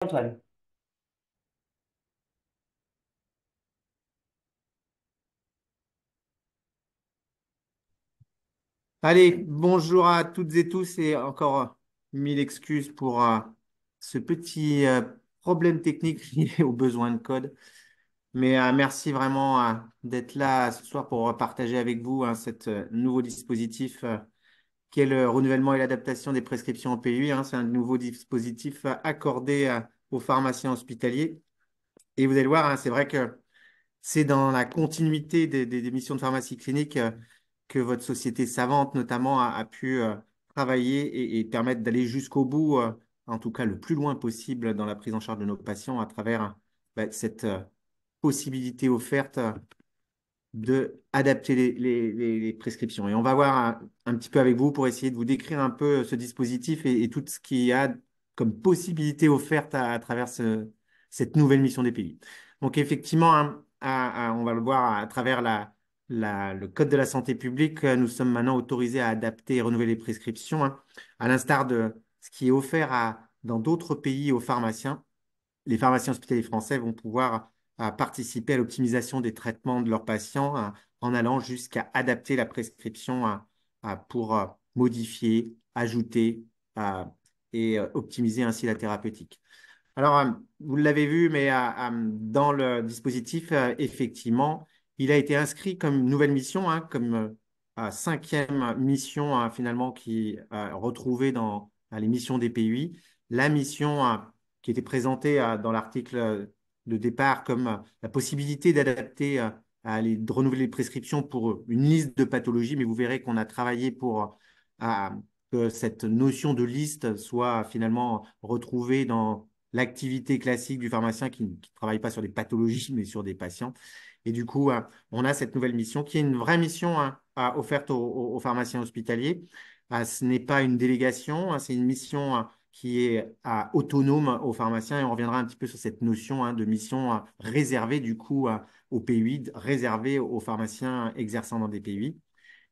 Antoine. Allez, bonjour à toutes et tous et encore mille excuses pour ce petit problème technique lié aux besoins de code. Mais merci vraiment d'être là ce soir pour partager avec vous cet nouveau dispositif qui est le renouvellement et l'adaptation des prescriptions en PUI. C'est un nouveau dispositif accordé aux pharmaciens hospitaliers. Et vous allez voir, c'est vrai que c'est dans la continuité des missions de pharmacie clinique que votre société savante, notamment, a pu travailler et permettre d'aller jusqu'au bout, en tout cas le plus loin possible dans la prise en charge de nos patients à travers cette possibilité offerte de adapter les prescriptions. Et on va voir un petit peu avec vous pour essayer de vous décrire un peu ce dispositif et tout ce qu'il y a comme possibilité offerte à travers cette nouvelle mission des pays. Donc effectivement, on va le voir à travers le Code de la santé publique, nous sommes maintenant autorisés à adapter et renouveler les prescriptions, à l'instar de ce qui est offert dans d'autres pays aux pharmaciens. Les pharmaciens hospitaliers français vont pouvoir participer à l'optimisation des traitements de leurs patients en allant jusqu'à adapter la prescription pour modifier, ajouter et optimiser ainsi la thérapeutique. Alors, vous l'avez vu, mais dans le dispositif, effectivement, il a été inscrit comme une nouvelle mission, comme cinquième mission finalement qui est retrouvée dans les missions des PUI. La mission qui était présentée dans l'article de départ comme la possibilité d'adapter, de renouveler les prescriptions pour une liste de pathologies, mais vous verrez qu'on a travaillé pour que cette notion de liste soit finalement retrouvée dans l'activité classique du pharmacien qui ne travaille pas sur des pathologies, mais sur des patients. Et du coup, on a cette nouvelle mission qui est une vraie mission offerte aux pharmaciens hospitaliers. Ce n'est pas une délégation, c'est une mission qui est autonome aux pharmaciens et on reviendra un petit peu sur cette notion de mission réservée du coup aux PUI, réservée aux pharmaciens exerçant dans des PUI.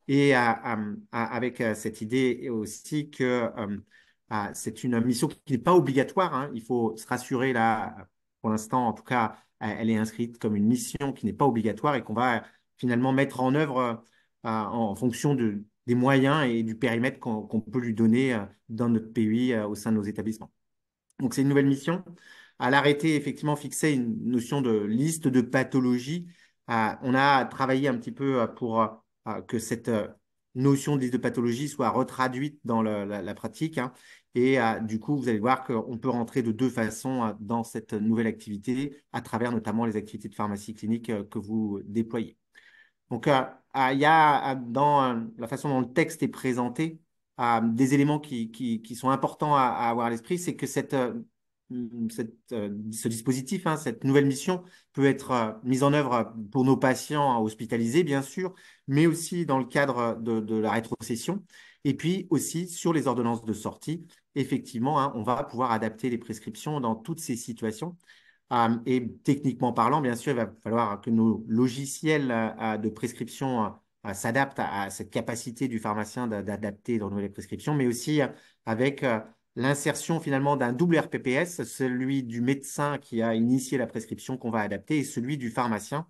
Et avec cette idée aussi que c'est une mission qui n'est pas obligatoire. Il faut se rassurer là, pour l'instant, en tout cas, elle est inscrite comme une mission qui n'est pas obligatoire et qu'on va finalement mettre en œuvre en fonction des moyens et du périmètre qu'on peut lui donner dans notre pays au sein de nos établissements. Donc, c'est une nouvelle mission. À l'arrêté, effectivement, fixer une notion de liste de pathologies. On a travaillé un petit peu pour que cette notion de liste de pathologie soit retraduite dans la pratique. Et du coup, vous allez voir qu'on peut rentrer de deux façons dans cette nouvelle activité, à travers notamment les activités de pharmacie clinique que vous déployez. Donc, il y a dans la façon dont le texte est présenté des éléments qui sont importants à avoir à l'esprit, c'est que ce dispositif, cette nouvelle mission peut être mise en œuvre pour nos patients hospitalisés, bien sûr, mais aussi dans le cadre de la rétrocession, et puis aussi sur les ordonnances de sortie. Effectivement, on va pouvoir adapter les prescriptions dans toutes ces situations. Et techniquement parlant, bien sûr, il va falloir que nos logiciels de prescription s'adaptent à cette capacité du pharmacien d'adapter et de renouveler les prescriptions, mais aussi avec l'insertion finalement d'un double RPPS, celui du médecin qui a initié la prescription qu'on va adapter et celui du pharmacien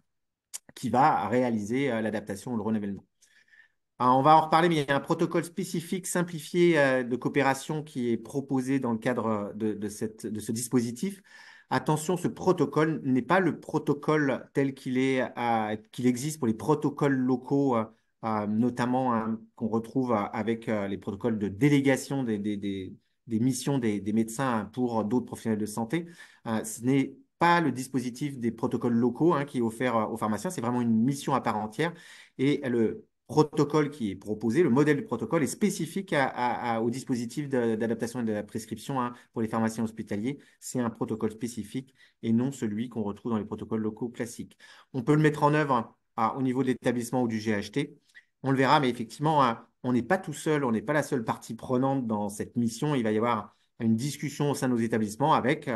qui va réaliser l'adaptation ou le renouvellement. On va en reparler, mais il y a un protocole spécifique simplifié de coopération qui est proposé dans le cadre de ce dispositif. Attention, ce protocole n'est pas le protocole tel qu'il existe pour les protocoles locaux, notamment qu'on retrouve avec les protocoles de délégation des missions des médecins pour d'autres professionnels de santé. Ce n'est pas le dispositif des protocoles locaux qui est offert aux pharmaciens, c'est vraiment une mission à part entière. Et le protocole qui est proposé, le modèle du protocole est spécifique au dispositif d'adaptation et de la prescription pour les pharmaciens hospitaliers. C'est un protocole spécifique et non celui qu'on retrouve dans les protocoles locaux classiques. On peut le mettre en œuvre au niveau de l'établissement ou du GHT. On le verra, mais effectivement, on n'est pas tout seul, on n'est pas la seule partie prenante dans cette mission. Il va y avoir une discussion au sein de nos établissements avec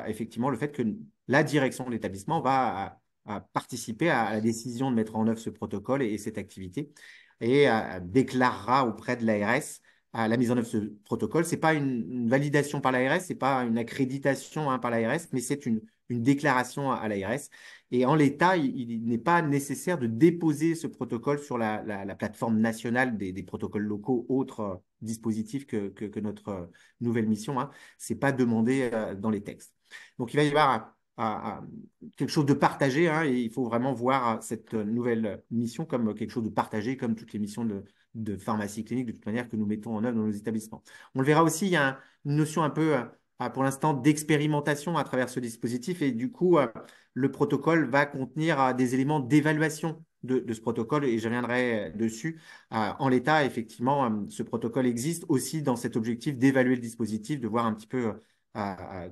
effectivement le fait que la direction de l'établissement va participer à la décision de mettre en œuvre ce protocole et cette activité et déclarera auprès de l'ARS à la mise en œuvre de ce protocole. Ce n'est pas une validation par l'ARS, ce n'est pas une accréditation par l'ARS, mais c'est une déclaration à l'ARS. Et en l'état, il n'est pas nécessaire de déposer ce protocole sur la plateforme nationale des protocoles locaux, autres dispositifs que notre nouvelle mission. Ce n'est pas demandé dans les textes. Donc, il va y avoir quelque chose de partagé, et il faut vraiment voir cette nouvelle mission comme quelque chose de partagé, comme toutes les missions de pharmacie clinique, de toute manière, que nous mettons en œuvre dans nos établissements. On le verra aussi, il y a une notion un peu, pour l'instant, d'expérimentation à travers ce dispositif, et du coup, le protocole va contenir des éléments d'évaluation de ce protocole, et je reviendrai dessus. En l'état, effectivement, ce protocole existe aussi dans cet objectif d'évaluer le dispositif, de voir un petit peu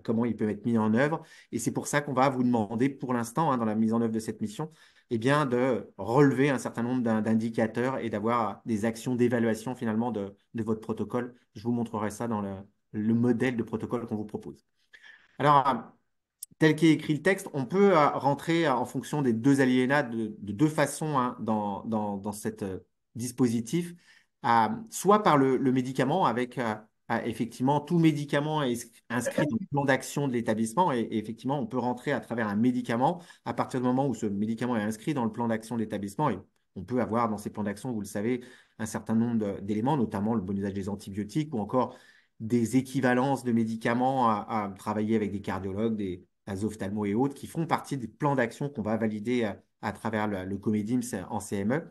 comment il peut être mis en œuvre. Et c'est pour ça qu'on va vous demander, pour l'instant, dans la mise en œuvre de cette mission, eh bien, de relever un certain nombre d'indicateurs et d'avoir des actions d'évaluation finalement de votre protocole. Je vous montrerai ça dans le modèle de protocole qu'on vous propose. Alors, tel qu'est écrit le texte, on peut rentrer en fonction des deux alinéas de deux façons dans cet dispositif. Soit par le médicament, avec effectivement tout médicament est inscrit dans le plan d'action de l'établissement, et effectivement, on peut rentrer à travers un médicament à partir du moment où ce médicament est inscrit dans le plan d'action de l'établissement. Et on peut avoir dans ces plans d'action, vous le savez, un certain nombre d'éléments, notamment le bon usage des antibiotiques ou encore des équivalences de médicaments à travailler avec des cardiologues, des ophtalmo et autres, qui font partie des plans d'action qu'on va valider à travers le Comédims en CME.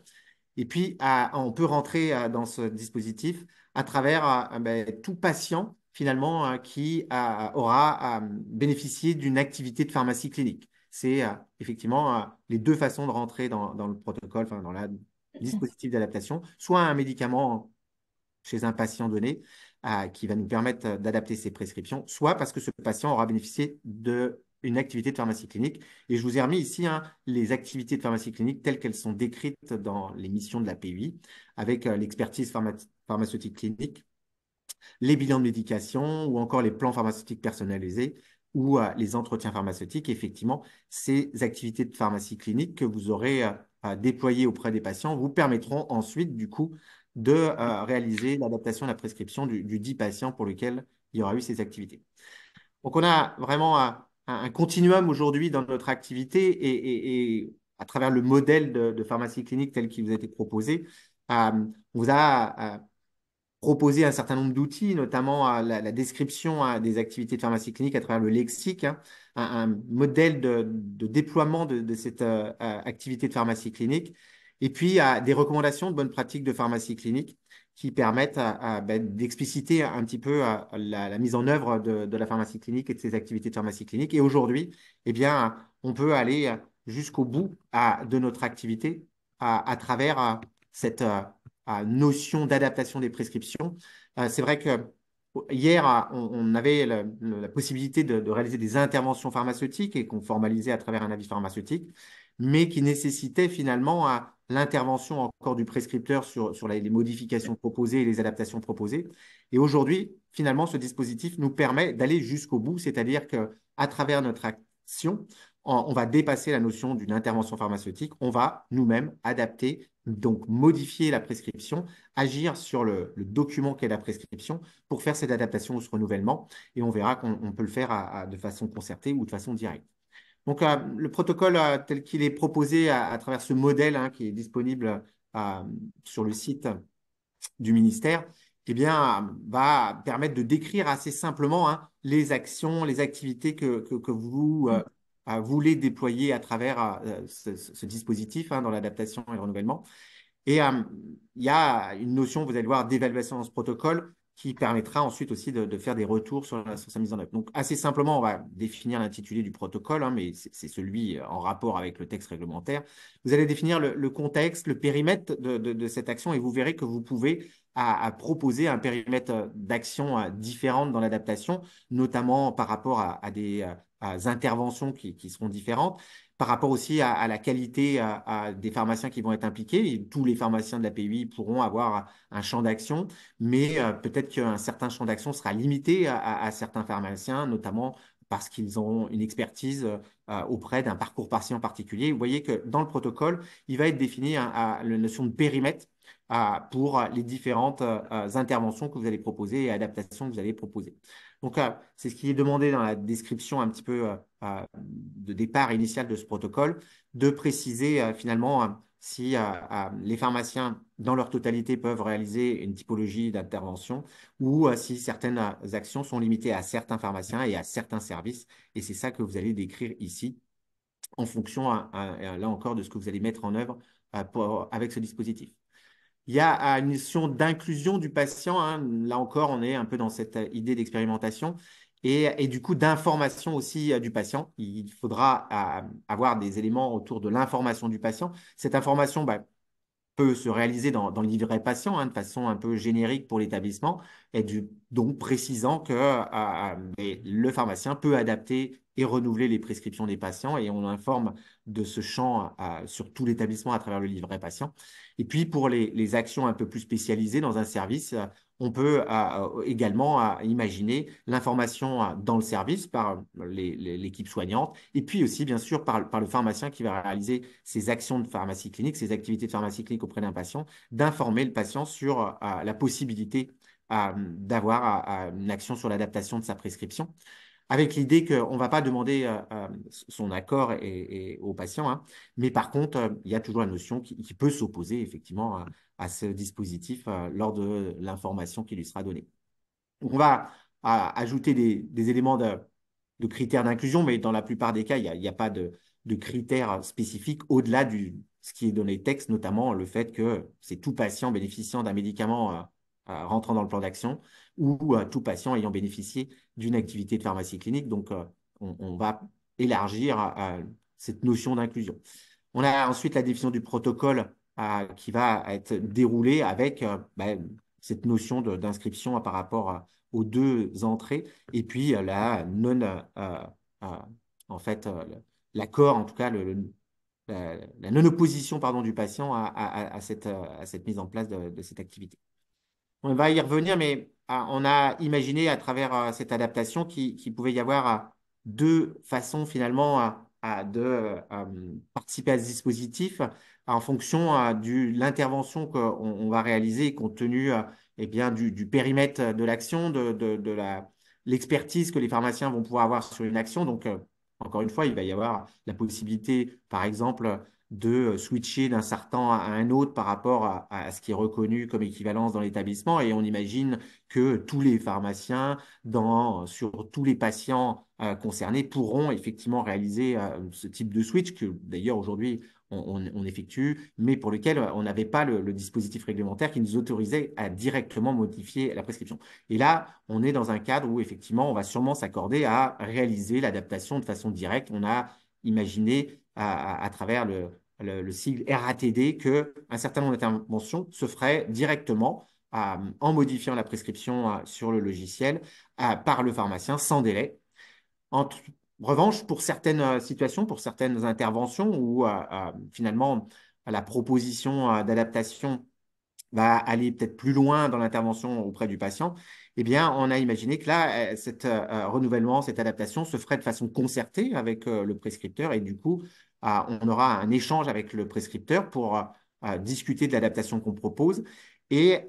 Et puis, on peut rentrer dans ce dispositif à travers ben, tout patient, finalement, qui aura bénéficié d'une activité de pharmacie clinique. C'est effectivement les deux façons de rentrer dans le protocole, enfin, dans le dispositif d'adaptation, soit un médicament chez un patient donné qui va nous permettre d'adapter ses prescriptions, soit parce que ce patient aura bénéficié d'une activité de pharmacie clinique. Et je vous ai remis ici les activités de pharmacie clinique telles qu'elles sont décrites dans les missions de la PUI, avec l'expertise pharmaceutique clinique, les bilans de médication ou encore les plans pharmaceutiques personnalisés ou les entretiens pharmaceutiques. Et effectivement, ces activités de pharmacie clinique que vous aurez déployées auprès des patients vous permettront ensuite, du coup, de réaliser l'adaptation de la prescription du dit patient pour lequel il y aura eu ces activités. Donc, on a vraiment un continuum aujourd'hui dans notre activité et à travers le modèle de pharmacie clinique tel qu'il vous a été proposé, on vous a proposer un certain nombre d'outils, notamment la description des activités de pharmacie clinique à travers le lexique, un modèle de déploiement de cette activité de pharmacie clinique, et puis des recommandations de bonnes pratiques de pharmacie clinique qui permettent ben, d'expliciter un petit peu la mise en œuvre de la pharmacie clinique et de ces activités de pharmacie clinique. Et aujourd'hui, eh bien, on peut aller jusqu'au bout de notre activité à travers cette notion d'adaptation des prescriptions. C'est vrai que hier, on avait la possibilité de réaliser des interventions pharmaceutiques et qu'on formalisait à travers un avis pharmaceutique, mais qui nécessitaient finalement l'intervention encore du prescripteur sur les modifications proposées et les adaptations proposées. Et aujourd'hui, finalement, ce dispositif nous permet d'aller jusqu'au bout, c'est-à-dire qu'à travers notre action, on va dépasser la notion d'une intervention pharmaceutique, on va nous-mêmes adapter, donc modifier la prescription, agir sur le document qu'est la prescription pour faire cette adaptation ou ce renouvellement. Et on verra qu'on peut le faire de façon concertée ou de façon directe. Donc, le protocole tel qu'il est proposé à travers ce modèle qui est disponible sur le site du ministère, eh bien, va permettre de décrire assez simplement les actions, les activités que vous voulez déployer à travers ce dispositif dans l'adaptation et le renouvellement. Et il y a une notion, vous allez voir, d'évaluation dans ce protocole qui permettra ensuite aussi de faire des retours sur sa mise en œuvre. Donc, assez simplement, on va définir l'intitulé du protocole, mais c'est celui en rapport avec le texte réglementaire. Vous allez définir le contexte, le périmètre de cette action et vous verrez que vous pouvez à proposer un périmètre d'action différente dans l'adaptation, notamment par rapport à des interventions qui seront différentes par rapport aussi à la qualité des pharmaciens qui vont être impliqués. Et tous les pharmaciens de la PUI pourront avoir un champ d'action, mais peut-être qu'un certain champ d'action sera limité à certains pharmaciens, notamment parce qu'ils ont une expertise auprès d'un parcours patient particulier. Vous voyez que dans le protocole, il va être défini la notion de périmètre pour les différentes interventions que vous allez proposer et adaptations que vous allez proposer. Donc, c'est ce qui est demandé dans la description un petit peu de départ initial de ce protocole, de préciser finalement si les pharmaciens, dans leur totalité, peuvent réaliser une typologie d'intervention ou si certaines actions sont limitées à certains pharmaciens et à certains services. Et c'est ça que vous allez décrire ici en fonction, là encore, de ce que vous allez mettre en œuvre avec ce dispositif. Il y a une notion d'inclusion du patient, hein. Là encore, on est un peu dans cette idée d'expérimentation et du coup d'information aussi du patient. Il faudra avoir des éléments autour de l'information du patient. Cette information, bah, peut se réaliser dans le livret patient, hein, de façon un peu générique pour l'établissement, et donc précisant que le pharmacien peut adapter et renouveler les prescriptions des patients, et on informe de ce champ sur tout l'établissement à travers le livret patient. Et puis pour les actions un peu plus spécialisées dans un service, on peut également imaginer l'information dans le service par l'équipe soignante et puis aussi, bien sûr, par le pharmacien qui va réaliser ses actions de pharmacie clinique, ses activités de pharmacie clinique auprès d'un patient, d'informer le patient sur la possibilité d'avoir une action sur l'adaptation de sa prescription avec l'idée qu'on ne va pas demander son accord au patient, hein, mais par contre, il y a toujours la notion qui peut s'opposer effectivement à ce dispositif lors de l'information qui lui sera donnée. Donc, on va ajouter des éléments de critères d'inclusion, mais dans la plupart des cas, il n'y a pas de critères spécifiques au-delà de ce qui est dans les textes, notamment le fait que c'est tout patient bénéficiant d'un médicament rentrant dans le plan d'action ou tout patient ayant bénéficié d'une activité de pharmacie clinique. Donc, on va élargir cette notion d'inclusion. On a ensuite la définition du protocole qui va être déroulé avec cette notion d'inscription par rapport aux deux entrées et puis la non, euh, en fait, l'accord, en tout cas, la non-opposition pardon, du patient à cette mise en place de cette activité. On va y revenir, mais on a imaginé à travers cette adaptation qu'il pouvait y avoir deux façons finalement de participer à ce dispositif en fonction de l'intervention qu'on va réaliser compte tenu eh bien, du périmètre de l'action, l'expertise que les pharmaciens vont pouvoir avoir sur une action. Donc, encore une fois, il va y avoir la possibilité, par exemple, de switcher d'un sartan à un autre par rapport à ce qui est reconnu comme équivalence dans l'établissement. Et on imagine que tous les pharmaciens, sur tous les patients concernés, pourront effectivement réaliser ce type de switch que d'ailleurs aujourd'hui on effectue, mais pour lequel on n'avait pas le dispositif réglementaire qui nous autorisait à directement modifier la prescription. Et là, on est dans un cadre où effectivement on va sûrement s'accorder à réaliser l'adaptation de façon directe. On a imaginé à travers le sigle RATD qu'un certain nombre d'interventions se feraient directement en modifiant la prescription sur le logiciel par le pharmacien sans délai. En revanche, pour certaines situations, pour certaines interventions où finalement la proposition d'adaptation va aller peut-être plus loin dans l'intervention auprès du patient, eh bien, on a imaginé que là, cet renouvellement, cette adaptation se ferait de façon concertée avec le prescripteur et du coup, on aura un échange avec le prescripteur pour discuter de l'adaptation qu'on propose. Et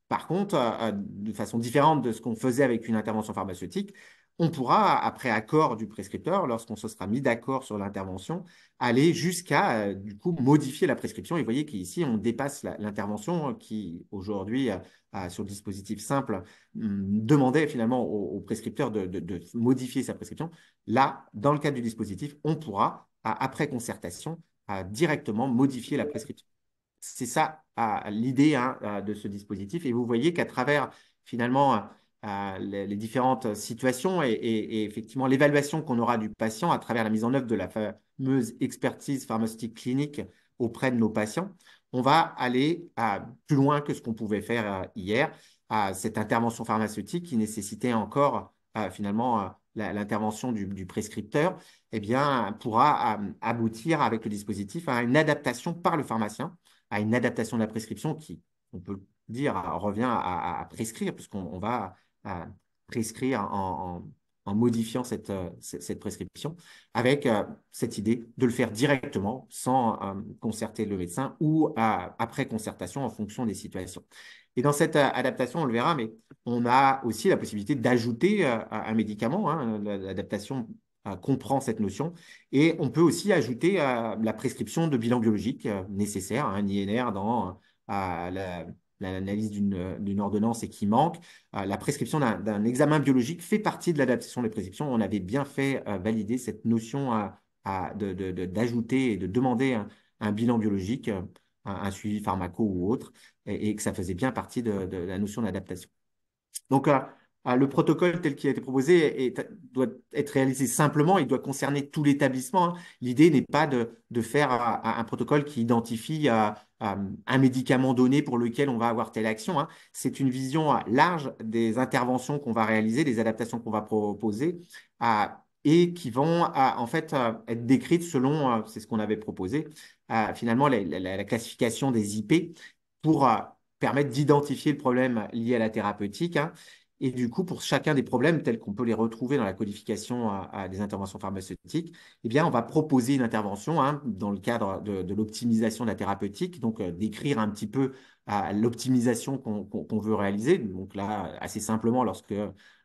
par contre, de façon différente de ce qu'on faisait avec une intervention pharmaceutique, on pourra, après accord du prescripteur, lorsqu'on se sera mis d'accord sur l'intervention, aller jusqu'à du coup modifier la prescription. Et vous voyez qu'ici, on dépasse l'intervention qui, aujourd'hui, sur le dispositif simple, demandait finalement au prescripteur de modifier sa prescription. Là, dans le cadre du dispositif, on pourra, après concertation, directement modifier la prescription. C'est ça l'idée hein, de ce dispositif. Et vous voyez qu'à travers finalement les différentes situations et effectivement l'évaluation qu'on aura du patient à travers la mise en œuvre de la fameuse expertise pharmaceutique clinique auprès de nos patients, on va aller plus loin que ce qu'on pouvait faire hier. Cette intervention pharmaceutique qui nécessitait encore finalement l'intervention du prescripteur, eh bien, pourra aboutir avec le dispositif à une adaptation par le pharmacien à une adaptation de la prescription qui, on peut revient à prescrire, puisqu'on va prescrire en modifiant cette prescription, avec cette idée de le faire directement, sans concerter le médecin ou après concertation en fonction des situations. Et dans cette adaptation, on le verra, mais on a aussi la possibilité d'ajouter un médicament. Hein. L'adaptation comprend cette notion. Et on peut aussi ajouter la prescription de bilan biologique nécessaire, un INR dans l'analyse d'une ordonnance et qui manque. La prescription d'un examen biologique fait partie de l'adaptation des prescriptions. On avait bien fait valider cette notion d'ajouter et de demander un bilan biologique, un suivi pharmaco ou autre, et que ça faisait bien partie de la notion d'adaptation. Donc, le protocole tel qu'il a été proposé doit être réalisé simplement, il doit concerner tout l'établissement. Hein. L'idée n'est pas de faire un protocole qui identifie un médicament donné pour lequel on va avoir telle action. Hein. C'est une vision large des interventions qu'on va réaliser, des adaptations qu'on va proposer, et qui vont en fait être décrites selon, c'est ce qu'on avait proposé, finalement la classification des IP pour permettre d'identifier le problème lié à la thérapeutique. Hein. Et du coup, pour chacun des problèmes tels qu'on peut les retrouver dans la codification des interventions pharmaceutiques, eh bien, on va proposer une intervention hein, dans le cadre de l'optimisation de la thérapeutique, donc décrire un petit peu l'optimisation qu'on veut réaliser. Donc là, assez simplement, lorsque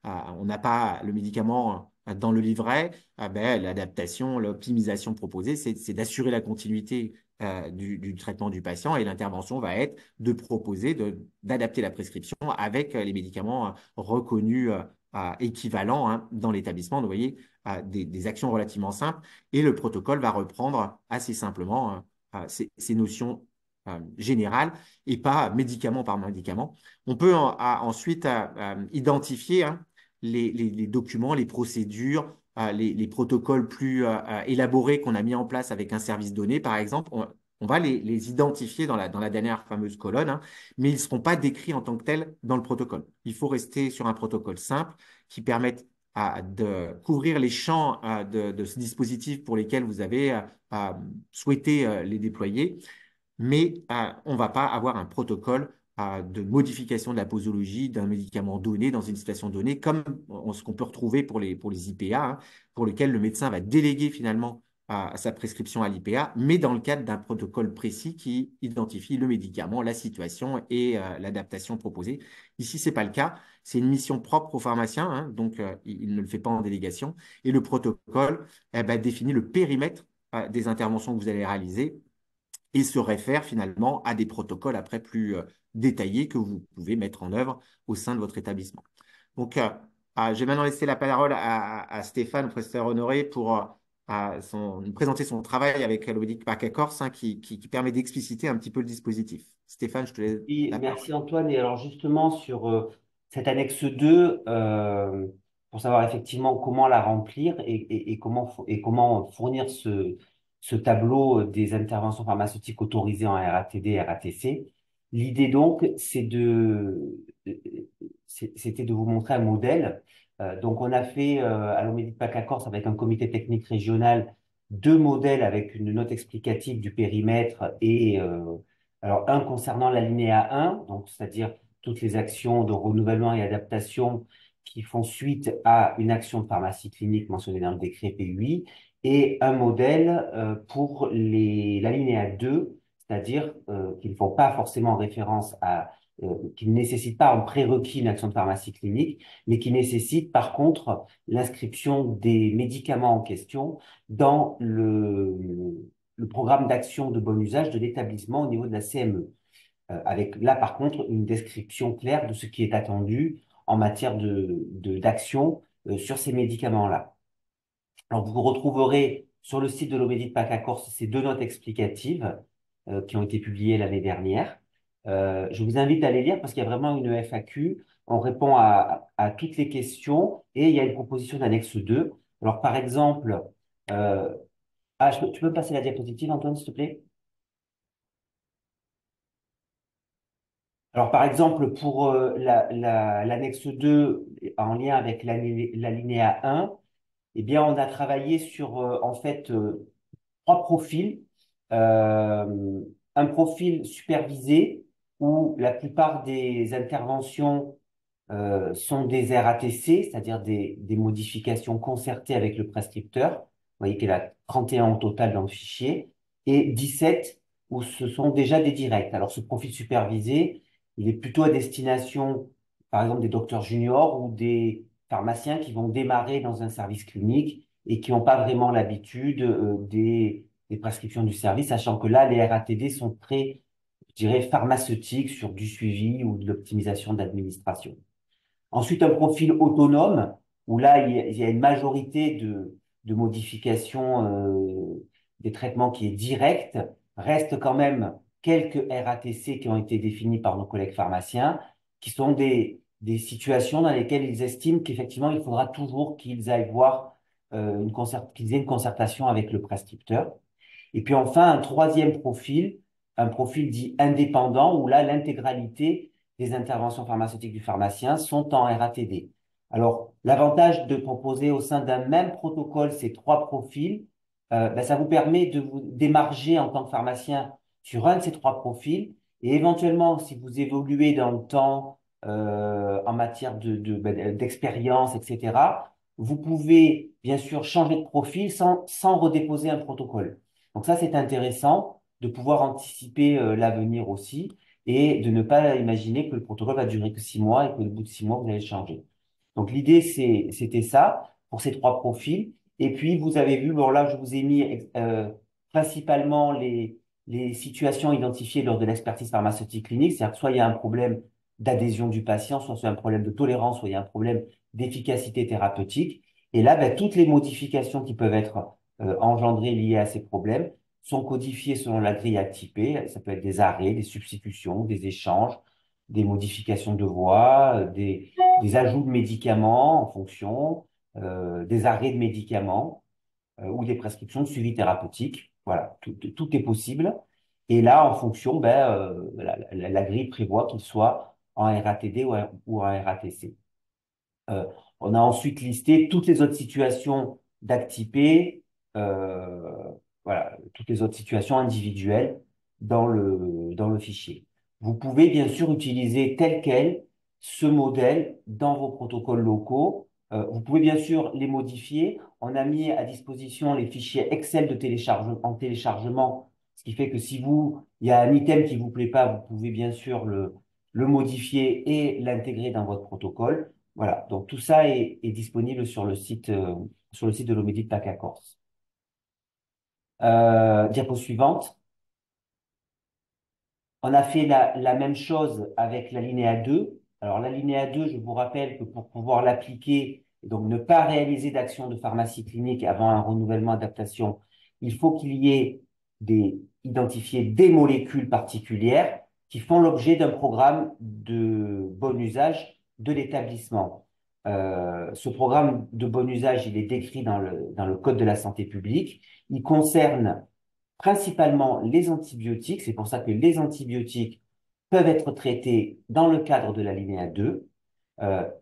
on n'a pas le médicament dans le livret, ben, l'adaptation, l'optimisation proposée, c'est d'assurer la continuité du traitement du patient et l'intervention va être de proposer d'adapter la prescription avec les médicaments reconnus équivalents hein, dans l'établissement. Vous voyez, des actions relativement simples et le protocole va reprendre assez simplement ces notions générales et pas médicament par médicament. On peut ensuite identifier hein, les documents, les procédures, les protocoles plus élaborés qu'on a mis en place avec un service donné, par exemple. On va les identifier dans la dernière fameuse colonne, hein, mais ils ne seront pas décrits en tant que tels dans le protocole. Il faut rester sur un protocole simple qui permette de couvrir les champs de ce dispositif pour lesquels vous avez souhaité les déployer, mais on ne va pas avoir un protocole de modification de la posologie d'un médicament donné dans une situation donnée, comme ce qu'on peut retrouver pour les IPA, hein, pour lesquels le médecin va déléguer finalement sa prescription à l'IPA, mais dans le cadre d'un protocole précis qui identifie le médicament, la situation et l'adaptation proposée. Ici, ce n'est pas le cas. C'est une mission propre au pharmacien, hein, donc il ne le fait pas en délégation. Et le protocole eh ben, définit le périmètre des interventions que vous allez réaliser et se réfère finalement à des protocoles après plus détaillés que vous pouvez mettre en œuvre au sein de votre établissement. Donc, je vais maintenant laisser la parole à Stéphane, professeur Honoré, pour nous présenter son travail avec Loïc Pacacorce, hein, qui permet d'expliciter un petit peu le dispositif. Stéphane, je te laisse Oui, la parole. merci Antoine. Et alors justement sur cette annexe 2, pour savoir effectivement comment la remplir et comment fournir ce tableau des interventions pharmaceutiques autorisées en RATD, RATC, l'idée donc c'était de vous montrer un modèle. Donc on a fait à l'Omédie de PACA-Corse avec un comité technique régional deux modèles avec une note explicative du périmètre et alors, un concernant l'alinéa 1, donc c'est-à-dire toutes les actions de renouvellement et adaptation qui font suite à une action de pharmacie clinique mentionnée dans le décret PUI, et un modèle pour l'alinéa 2, c'est-à-dire qui ne font pas forcément référence qui ne nécessitent pas en prérequis une action de pharmacie clinique, mais qui nécessitent par contre l'inscription des médicaments en question dans le programme d'action de bon usage de l'établissement au niveau de la CME, avec là par contre une description claire de ce qui est attendu en matière d'action sur ces médicaments-là. Alors vous retrouverez sur le site de l'Omédie de PACA-Corse ces deux notes explicatives qui ont été publiées l'année dernière. Je vous invite à les lire parce qu'il y a vraiment une FAQ. On répond à toutes les questions et il y a une proposition d'annexe 2. Alors par exemple, euh, tu peux me passer la diapositive, Antoine, s'il te plaît? Alors, par exemple, pour l'annexe 2, en lien avec l'alinéa 1, eh bien, on a travaillé sur, en fait, trois profils. Euh, un profil supervisé, où la plupart des interventions sont des RATC, c'est-à-dire des modifications concertées avec le prescripteur. Vous voyez qu'il y en a 31 au total dans le fichier, et 17 où ce sont déjà des directs. Alors, ce profil supervisé, il est plutôt à destination, par exemple, des docteurs juniors ou des pharmaciens qui vont démarrer dans un service clinique et qui n'ont pas vraiment l'habitude des prescriptions du service, sachant que là, les RATD sont très, je dirais, pharmaceutiques sur du suivi ou de l'optimisation d'administration. Ensuite, un profil autonome, où là, il y a une majorité de modifications des traitements qui est directe. Reste quand même quelques RATC qui ont été définis par nos collègues pharmaciens, qui sont des situations dans lesquelles ils estiment qu'effectivement, il faudra toujours qu'ils aillent voir qu'ils aient une concertation avec le prescripteur. Et puis enfin, un troisième profil, un profil dit indépendant, où là, l'intégralité des interventions pharmaceutiques du pharmacien sont en RATD. Alors, l'avantage de proposer au sein d'un même protocole ces trois profils, ben, ça vous permet de vous démarger en tant que pharmacien sur un de ces trois profils et éventuellement, si vous évoluez dans le temps en matière d'expérience, etc., vous pouvez bien sûr changer de profil sans redéposer un protocole. Donc ça, c'est intéressant de pouvoir anticiper l'avenir aussi et de ne pas imaginer que le protocole va durer que 6 mois et qu'au bout de 6 mois, vous allez le changer. Donc l'idée, c'était ça pour ces trois profils. Et puis, vous avez vu, bon là, je vous ai mis principalement les situations identifiées lors de l'expertise pharmaceutique clinique, c'est-à-dire que soit il y a un problème d'adhésion du patient, soit il y a un problème de tolérance, soit il y a un problème d'efficacité thérapeutique. Et là, ben, toutes les modifications qui peuvent être engendrées liées à ces problèmes sont codifiées selon la grille à typer. Ça peut être des arrêts, des substitutions, des échanges, des modifications de voix, des ajouts de médicaments en fonction, des arrêts de médicaments ou des prescriptions de suivi thérapeutique. Voilà, tout est possible. Et là, en fonction, ben, la grille prévoit qu'il soit en RATD ou en RATC. Euh, on a ensuite listé toutes les autres situations d'ACTIP, euh, voilà, toutes les autres situations individuelles dans le fichier. Vous pouvez bien sûr utiliser tel quel ce modèle dans vos protocoles locaux. Vous pouvez bien sûr les modifier. On a mis à disposition les fichiers Excel de téléchargement, en téléchargement, ce qui fait que si il y a un item qui vous plaît pas, vous pouvez bien sûr le modifier et l'intégrer dans votre protocole. Voilà, donc tout ça est disponible sur le site de l'Omédite PACA Corse. Diapo suivante. On a fait la même chose avec l'alinéa 2. Alors, l'alinéa 2, je vous rappelle que pour pouvoir l'appliquer, donc ne pas réaliser d'action de pharmacie clinique avant un renouvellement adaptation, il faut qu'il y ait identifié des molécules particulières qui font l'objet d'un programme de bon usage de l'établissement. Ce programme de bon usage, il est décrit dans le Code de la santé publique. Il concerne principalement les antibiotiques. C'est pour ça que les antibiotiques peuvent être traités dans le cadre de l'alinéa 2.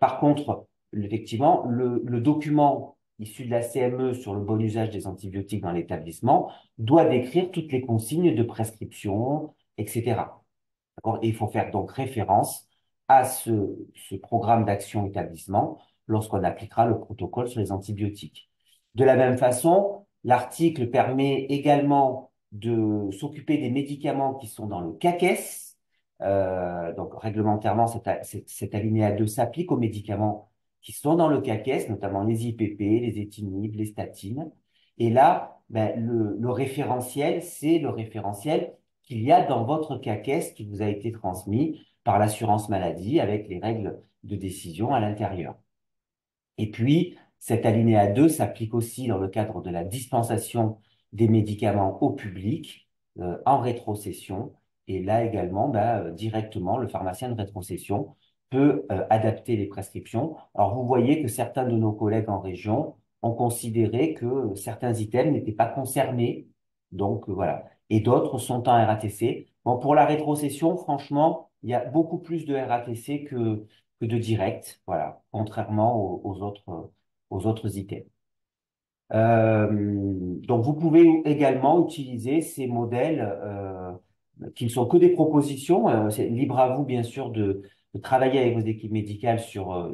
Par contre, effectivement, le document issu de la CME sur le bon usage des antibiotiques dans l'établissement doit décrire toutes les consignes de prescription, etc. D'accord? Et il faut faire donc référence à ce programme d'action établissement lorsqu'on appliquera le protocole sur les antibiotiques. De la même façon, l'article permet également de s'occuper des médicaments qui sont dans le CAQES. Donc, réglementairement, cet alinéa 2 s'applique aux médicaments qui sont dans le CAQES, notamment les IPP, les étinib, les statines. Et là, ben, le référentiel, c'est le référentiel qu'il y a dans votre CAQES qui vous a été transmis par l'assurance maladie avec les règles de décision à l'intérieur. Et puis, cet alinéa 2 s'applique aussi dans le cadre de la dispensation des médicaments au public en rétrocession. Et là également, directement, le pharmacien de rétrocession peut adapter les prescriptions. Alors, vous voyez que certains de nos collègues en région ont considéré que certains items n'étaient pas concernés. Donc, voilà. Et d'autres sont en RATC. Bon, pour la rétrocession, franchement, il y a beaucoup plus de RATC que de direct, voilà, contrairement aux autres items. Donc, vous pouvez également utiliser ces modèles qui ne sont que des propositions. C'est libre à vous, bien sûr, de travailler avec vos équipes médicales sur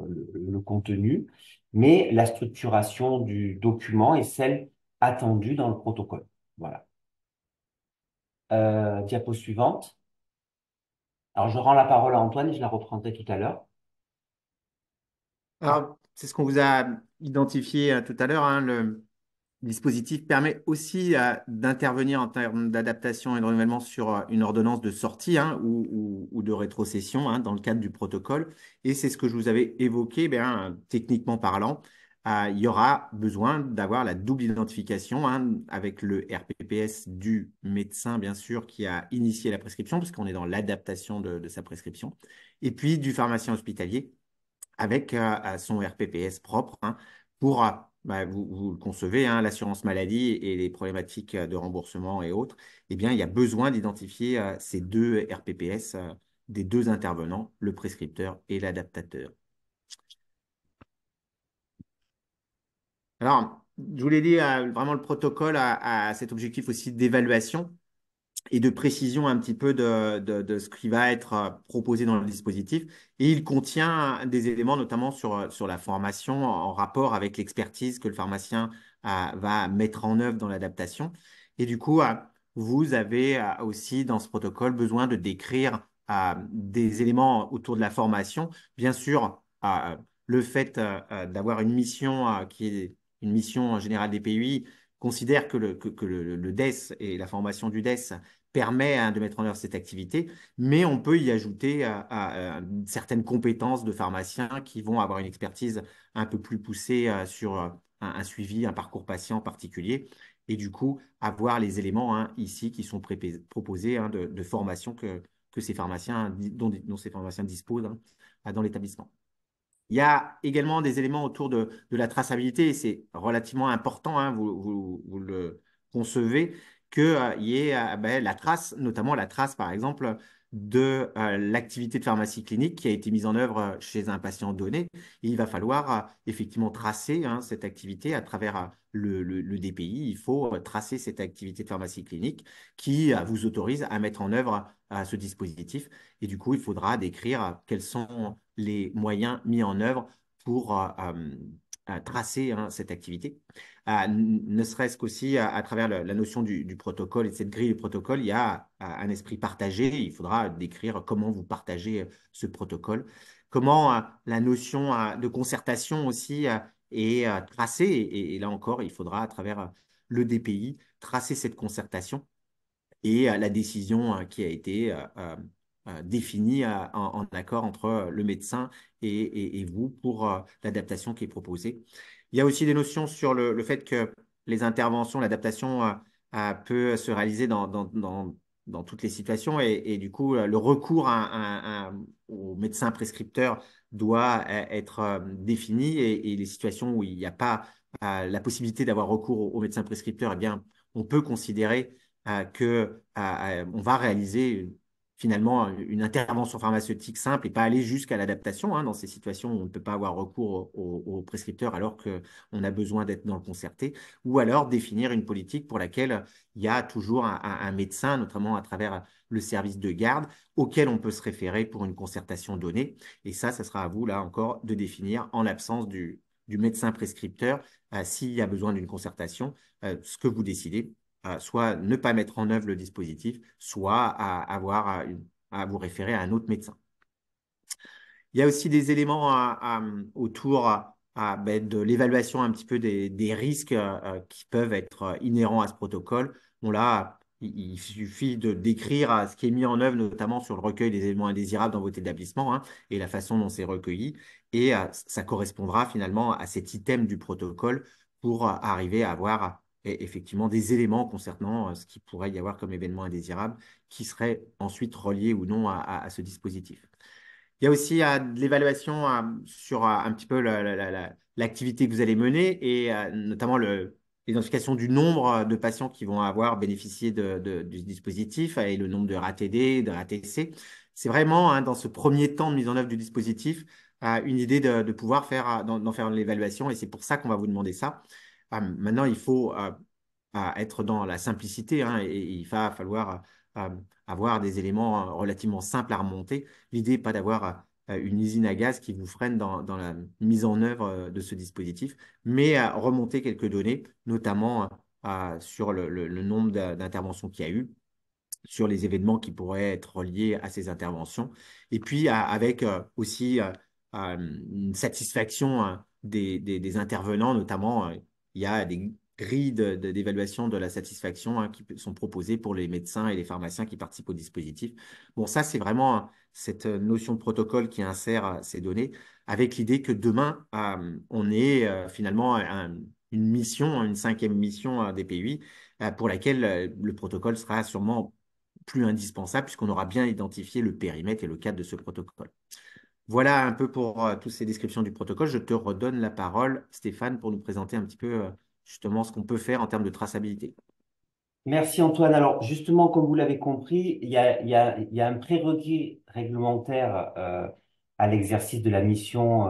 le contenu, mais la structuration du document est celle attendue dans le protocole. Voilà. Diapo suivante. Alors, je rends la parole à Antoine et je la reprendrai tout à l'heure. Alors, c'est ce qu'on vous a identifié tout à l'heure, hein. Le dispositif permet aussi d'intervenir en termes d'adaptation et de renouvellement sur une ordonnance de sortie, hein, ou de rétrocession, hein, dans le cadre du protocole. Et c'est ce que je vous avais évoqué, techniquement parlant. Il y aura besoin d'avoir la double identification, hein, avec le RPPS du médecin, bien sûr, qui a initié la prescription, parce qu'on est dans l'adaptation de sa prescription, et puis du pharmacien hospitalier avec son RPPS propre, hein, pour, vous le concevez, hein, l'assurance maladie et les problématiques de remboursement et autres. Eh bien, il y a besoin d'identifier ces deux RPPS des deux intervenants, le prescripteur et l'adaptateur. Alors, je vous l'ai dit, vraiment, le protocole a cet objectif aussi d'évaluation et de précision un petit peu de ce qui va être proposé dans le dispositif. Et il contient des éléments, notamment sur la formation, en rapport avec l'expertise que le pharmacien va mettre en œuvre dans l'adaptation. Et du coup, vous avez aussi dans ce protocole besoin de décrire des éléments autour de la formation. Bien sûr, le fait d'avoir une mission qui est une mission générale des PUI considère que le DES et la formation du DES permet, hein, de mettre en œuvre cette activité, mais on peut y ajouter certaines compétences de pharmaciens qui vont avoir une expertise un peu plus poussée sur un suivi, un parcours patient particulier, et du coup avoir les éléments, hein, ici qui sont proposés, hein, de formation que ces pharmaciens, dont ces pharmaciens disposent, hein, dans l'établissement. Il y a également des éléments autour de la traçabilité, et c'est relativement important, hein, vous le concevez, qu'il y ait la trace, notamment la trace, par exemple, de l'activité de pharmacie clinique qui a été mise en œuvre chez un patient donné. Et il va falloir effectivement tracer, hein, cette activité à travers le DPI. Il faut tracer cette activité de pharmacie clinique qui vous autorise à mettre en œuvre ce dispositif. Et du coup, il faudra décrire quels sont les moyens mis en œuvre pour tracer, hein, cette activité. Ne serait-ce qu'aussi à travers la notion du protocole et de cette grille du protocole, il y a un esprit partagé. Il faudra décrire comment vous partagez ce protocole, comment la notion de concertation aussi est tracée. Et là encore, il faudra, à travers le DPI, tracer cette concertation et la décision qui a été définie en accord entre le médecin et vous pour l'adaptation qui est proposée. Il y a aussi des notions sur le fait que les interventions, l'adaptation peut se réaliser dans toutes les situations, et du coup, le recours au médecin prescripteur doit être défini, et les situations où il n'y a pas la possibilité d'avoir recours au médecin prescripteur, eh bien, on peut considérer que on va réaliser finalement une intervention pharmaceutique simple et pas aller jusqu'à l'adaptation, hein, dans ces situations où on ne peut pas avoir recours au prescripteur alors qu'on a besoin d'être dans le concerté, ou alors définir une politique pour laquelle il y a toujours un médecin, notamment à travers le service de garde, auquel on peut se référer pour une concertation donnée. Et ça sera à vous, là encore, de définir en l'absence du médecin prescripteur, s'il y a besoin d'une concertation, ce que vous décidez, soit ne pas mettre en œuvre le dispositif, soit à vous référer à un autre médecin. Il y a aussi des éléments autour de l'évaluation un petit peu des risques qui peuvent être inhérents à ce protocole. Bon, là, il suffit de décrire ce qui est mis en œuvre, notamment sur le recueil des éléments indésirables dans votre établissement, hein, et la façon dont c'est recueilli. Et ça correspondra finalement à cet item du protocole pour arriver à avoir effectivement des éléments concernant ce qu'il pourrait y avoir comme événement indésirable qui serait ensuite relié ou non à ce dispositif. Il y a aussi de l'évaluation sur un petit peu l'activité que vous allez mener, et notamment l'identification du nombre de patients qui vont avoir bénéficié du dispositif et le nombre de RATD, de RATC. C'est vraiment, hein, dans ce premier temps de mise en œuvre du dispositif, une idée de pouvoir d'en faire l'évaluation, et c'est pour ça qu'on va vous demander ça. Maintenant, il faut être dans la simplicité, hein, et il va falloir avoir des éléments relativement simples à remonter. L'idée n'est pas d'avoir une usine à gaz qui vous freine dans la mise en œuvre de ce dispositif, mais à remonter quelques données, notamment sur le nombre d'interventions qu'il y a eu, sur les événements qui pourraient être reliés à ces interventions, et puis avec aussi une satisfaction des intervenants, notamment il y a des grilles d'évaluation de la satisfaction qui sont proposées pour les médecins et les pharmaciens qui participent au dispositif. Bon, ça, c'est vraiment cette notion de protocole qui insère ces données, avec l'idée que demain, on ait finalement une mission, une cinquième mission des PUI, pour laquelle le protocole sera sûrement plus indispensable puisqu'on aura bien identifié le périmètre et le cadre de ce protocole. Voilà un peu pour toutes ces descriptions du protocole. Je te redonne la parole, Stéphane, pour nous présenter un petit peu justement ce qu'on peut faire en termes de traçabilité. Merci Antoine. Alors justement, comme vous l'avez compris, il y a un prérequis réglementaire à l'exercice de la mission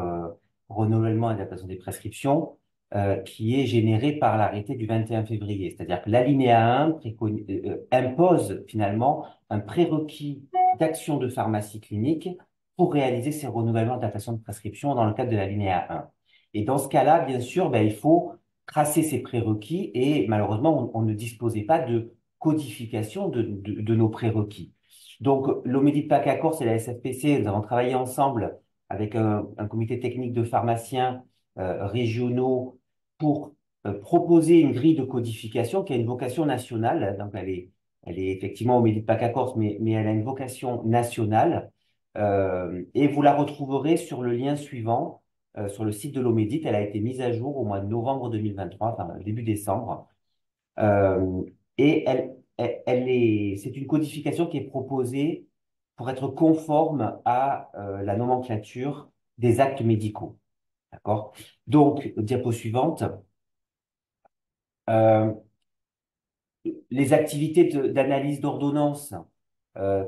renouvellement et adaptation des prescriptions qui est généré par l'arrêté du 21 février. C'est-à-dire que l'alinéa 1 impose finalement un prérequis d'action de pharmacie clinique pour réaliser ces renouvellements et adaptation de prescriptions dans le cadre de l'alinéa 1. Et dans ce cas-là, bien sûr, ben, il faut tracer ces prérequis et malheureusement, on ne disposait pas de codification de nos prérequis. Donc, l'Omedit-PAC Accords et la SFPC, nous avons travaillé ensemble avec un comité technique de pharmaciens régionaux pour proposer une grille de codification qui a une vocation nationale. Donc, elle est effectivement Omedit-PAC Accords, mais elle a une vocation nationale. Et vous la retrouverez sur le lien suivant sur le site de l'Omédit. Elle a été mise à jour au mois de novembre 2023, enfin début décembre. Euh, et c'est une codification qui est proposée pour être conforme à la nomenclature des actes médicaux. D'accord? Donc, diapo suivante. Euh, les activités d'analyse d'ordonnance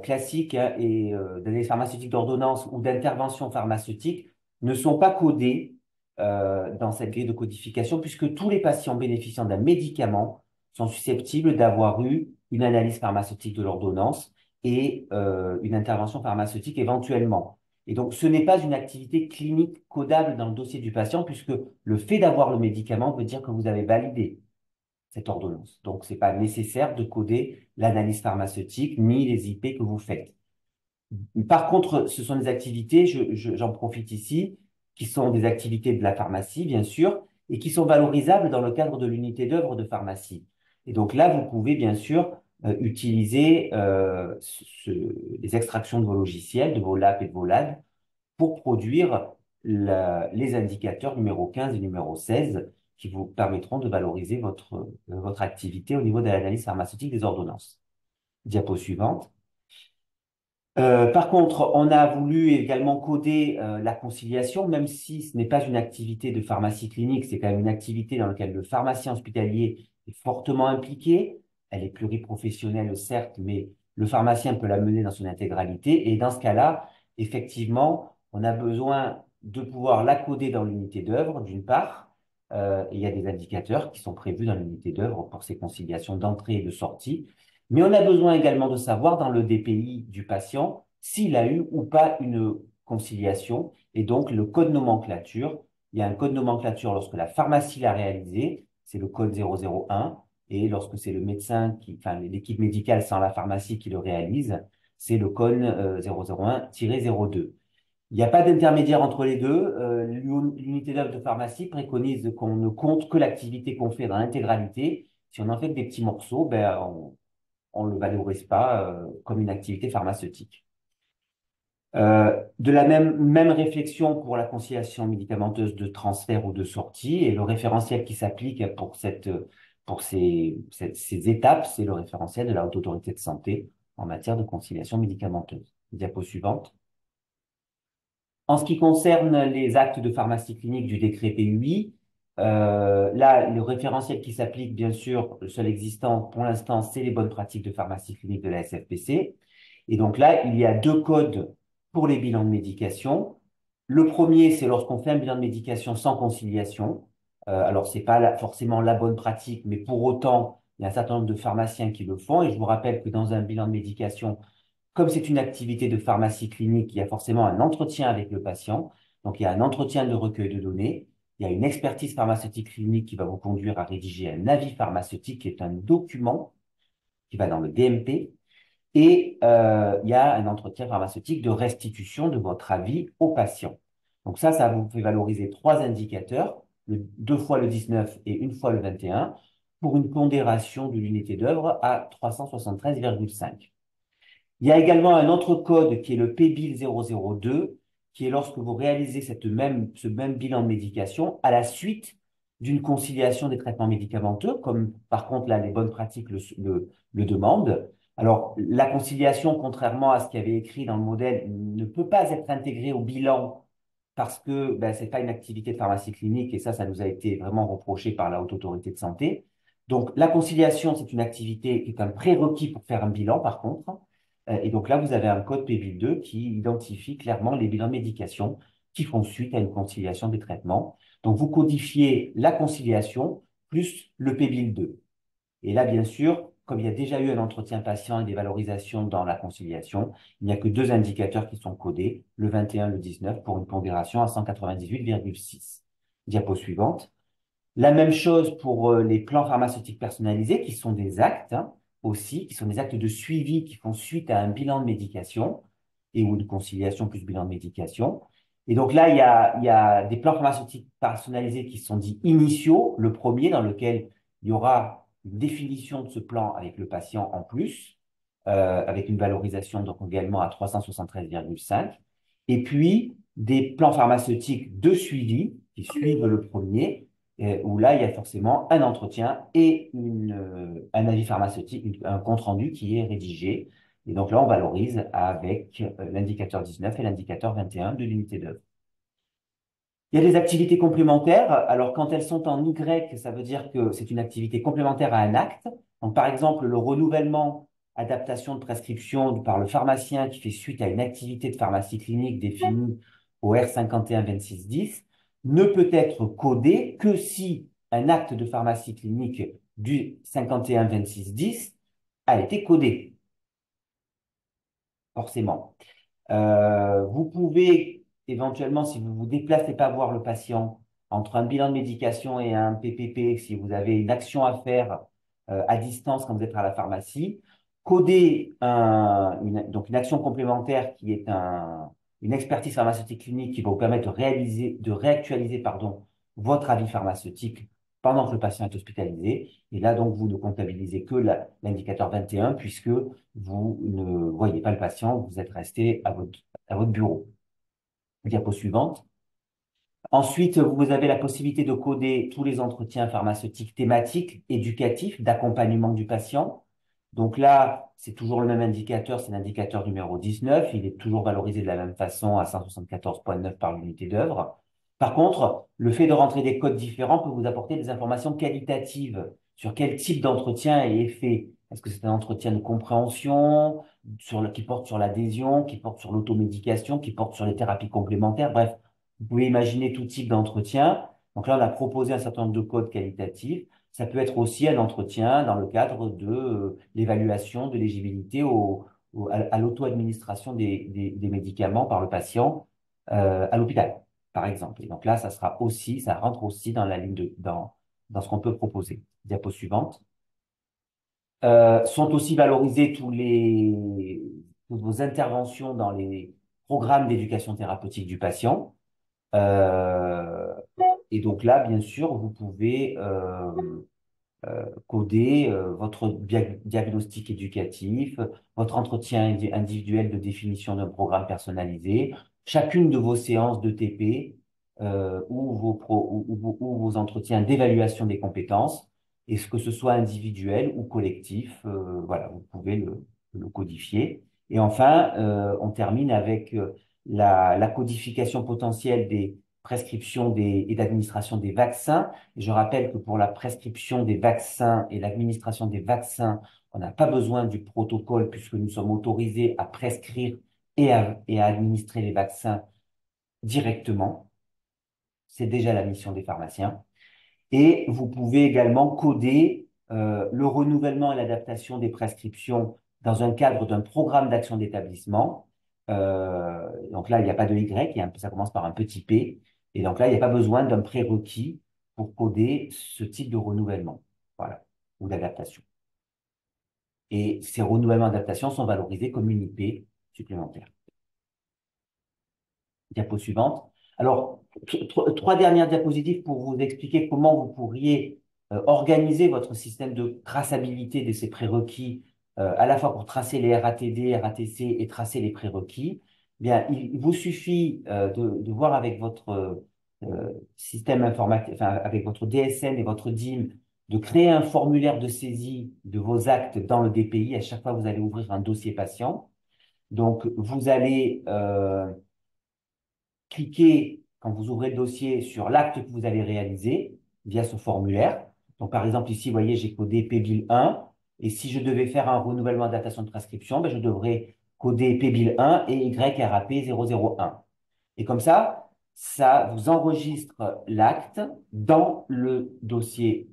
classiques hein, et d'analyse pharmaceutique d'ordonnance ou d'intervention pharmaceutique ne sont pas codées dans cette grille de codification puisque tous les patients bénéficiant d'un médicament sont susceptibles d'avoir eu une analyse pharmaceutique de l'ordonnance et une intervention pharmaceutique éventuellement. Et donc, ce n'est pas une activité clinique codable dans le dossier du patient puisque le fait d'avoir le médicament veut dire que vous avez validé cette ordonnance. Donc, c'est pas nécessaire de coder l'analyse pharmaceutique ni les IP que vous faites. Par contre, ce sont des activités, j'en profite ici, qui sont des activités de la pharmacie, bien sûr, et qui sont valorisables dans le cadre de l'unité d'œuvre de pharmacie. Et donc là, vous pouvez bien sûr utiliser les extractions de vos logiciels, de vos LAP et de vos LAD, pour produire les indicateurs numéro 15 et numéro 16 qui vous permettront de valoriser votre activité au niveau de l'analyse pharmaceutique des ordonnances. Diapo suivante. Par contre, on a voulu également coder la conciliation, même si ce n'est pas une activité de pharmacie clinique, c'est quand même une activité dans laquelle le pharmacien hospitalier est fortement impliqué. Elle est pluriprofessionnelle, certes, mais le pharmacien peut la mener dans son intégralité. Et dans ce cas-là, effectivement, on a besoin de pouvoir la coder dans l'unité d'œuvre, d'une part. Et il y a des indicateurs qui sont prévus dans l'unité d'œuvre pour ces conciliations d'entrée et de sortie. Mais on a besoin également de savoir dans le DPI du patient s'il a eu ou pas une conciliation et donc le code nomenclature. Il y a un code nomenclature lorsque la pharmacie l'a réalisé, c'est le code 001, et lorsque c'est le médecin enfin l'équipe médicale sans la pharmacie qui le réalise, c'est le code 001-02. Il n'y a pas d'intermédiaire entre les deux. L'unité d'œuvre de pharmacie préconise qu'on ne compte que l'activité qu'on fait dans l'intégralité. Si on en fait que des petits morceaux, ben, on ne le valorise pas comme une activité pharmaceutique. De la même réflexion pour la conciliation médicamenteuse de transfert ou de sortie, et le référentiel qui s'applique pour ces étapes, c'est le référentiel de la Haute Autorité de Santé en matière de conciliation médicamenteuse. Diapo suivante. En ce qui concerne les actes de pharmacie clinique du décret PUI, là, le référentiel qui s'applique, bien sûr, le seul existant pour l'instant, c'est les bonnes pratiques de pharmacie clinique de la SFPC. Et donc là, il y a deux codes pour les bilans de médication. Le premier, c'est lorsqu'on fait un bilan de médication sans conciliation. Alors, c'est pas forcément la bonne pratique, mais pour autant, Il y a un certain nombre de pharmaciens qui le font. Et je vous rappelle que dans un bilan de médication, comme c'est une activité de pharmacie clinique, il y a forcément un entretien avec le patient. Donc, il y a un entretien de recueil de données. Il y a une expertise pharmaceutique clinique qui va vous conduire à rédiger un avis pharmaceutique, qui est un document qui va dans le DMP. Et il y a un entretien pharmaceutique de restitution de votre avis au patient. Donc ça vous fait valoriser trois indicateurs, deux fois le 19 et une fois le 21, pour une pondération de l'unité d'œuvre à 373,5. Il y a également un autre code qui est le PBIL 002, qui est lorsque vous réalisez ce même bilan de médication à la suite d'une conciliation des traitements médicamenteux, comme par contre là les bonnes pratiques le demandent. Alors la conciliation, contrairement à ce qu'il y avait écrit dans le modèle, ne peut pas être intégrée au bilan parce que ben, ce n'est pas une activité de pharmacie clinique et ça nous a été vraiment reproché par la Haute Autorité de Santé. Donc la conciliation, c'est une activité qui est un prérequis pour faire un bilan par contre. Et donc là, vous avez un code PBIL2 qui identifie clairement les bilans de médication qui font suite à une conciliation des traitements. Donc vous codifiez la conciliation plus le PBIL2. Et là, bien sûr, comme il y a déjà eu un entretien patient et des valorisations dans la conciliation, il n'y a que deux indicateurs qui sont codés, le 21 et le 19, pour une pondération à 198,6. Diapo suivante. La même chose pour les plans pharmaceutiques personnalisés, qui sont des actes aussi, qui sont des actes de suivi qui font suite à un bilan de médication et ou de conciliation plus bilan de médication. Et donc là, il y a des plans pharmaceutiques personnalisés qui sont dits initiaux. Le premier, dans lequel il y aura une définition de ce plan avec le patient en plus, avec une valorisation donc également à 373,5. Et puis, des plans pharmaceutiques de suivi qui suivent le premier où là, il y a forcément un entretien et un avis pharmaceutique, un compte-rendu qui est rédigé. Et donc là, on valorise avec l'indicateur 19 et l'indicateur 21 de l'unité d'œuvre. Il y a des activités complémentaires. Alors, quand elles sont en Y, ça veut dire que c'est une activité complémentaire à un acte. Donc, par exemple, le renouvellement, adaptation de prescription par le pharmacien qui fait suite à une activité de pharmacie clinique définie au R51-2610 ne peut être codé que si un acte de pharmacie clinique du 51-2610 a été codé, forcément. Vous pouvez éventuellement, si vous vous déplacez pas voir le patient, entre un bilan de médication et un PPP, si vous avez une action à faire à distance quand vous êtes à la pharmacie, coder donc une action complémentaire qui est une expertise pharmaceutique clinique qui va vous permettre de réactualiser, pardon, votre avis pharmaceutique pendant que le patient est hospitalisé. Et là, donc, vous ne comptabilisez que l'indicateur 21 puisque vous ne voyez pas le patient, vous êtes resté à votre bureau. Diapo suivante. Ensuite, vous avez la possibilité de coder tous les entretiens pharmaceutiques thématiques, éducatifs, d'accompagnement du patient. Donc là, c'est toujours le même indicateur, c'est l'indicateur numéro 19. Il est toujours valorisé de la même façon à 174,9 par l'unité d'œuvre. Par contre, le fait de rentrer des codes différents peut vous apporter des informations qualitatives sur quel type d'entretien est fait. Est-ce que c'est un entretien de compréhension qui porte sur l'adhésion, qui porte sur l'automédication, qui porte sur les thérapies complémentaires? Bref, vous pouvez imaginer tout type d'entretien. Donc là, on a proposé un certain nombre de codes qualitatifs. Ça peut être aussi un entretien dans le cadre de l'évaluation de l'éligibilité à l'auto-administration des médicaments par le patient à l'hôpital, par exemple. Et donc là, ça rentre aussi dans la ligne dans ce qu'on peut proposer. Diapo suivante. Sont aussi valorisées toutes vos interventions dans les programmes d'éducation thérapeutique du patient. Euh, et donc là, bien sûr, vous pouvez coder votre diagnostic éducatif, votre entretien individuel de définition d'un programme personnalisé, chacune de vos séances de TP ou vos entretiens d'évaluation des compétences, et ce que ce soit individuel ou collectif, voilà, vous pouvez le codifier. Et enfin, on termine avec la codification potentielle des prescriptions et d'administration des vaccins. Je rappelle que pour la prescription des vaccins et l'administration des vaccins, on n'a pas besoin du protocole puisque nous sommes autorisés à prescrire et à administrer les vaccins directement. C'est déjà la mission des pharmaciens. Et vous pouvez également coder le renouvellement et l'adaptation des prescriptions dans un cadre d'un programme d'action d'établissement. Donc là, il n'y a pas de Y, ça commence par un petit p. Et donc là, il n'y a pas besoin d'un prérequis pour coder ce type de renouvellement, voilà, ou d'adaptation. Et ces renouvellements d'adaptation sont valorisés comme une IP supplémentaire. Diapo suivante. Alors, trois dernières diapositives pour vous expliquer comment vous pourriez organiser votre système de traçabilité de ces prérequis, à la fois pour tracer les RATD, RATC et tracer les prérequis. Bien, il vous suffit de voir avec votre système informatique, enfin, avec votre DSN et votre DIM, de créer un formulaire de saisie de vos actes dans le DPI à chaque fois que vous allez ouvrir un dossier patient. Donc, vous allez cliquez, quand vous ouvrez le dossier, sur l'acte que vous allez réaliser via ce formulaire. Donc, par exemple, ici, vous voyez, j'ai codé PBIL 1. Et si je devais faire un renouvellement de datation de prescription, ben, je devrais coder PBIL 1 et YRAP 001. Et comme ça vous enregistre l'acte dans le dossier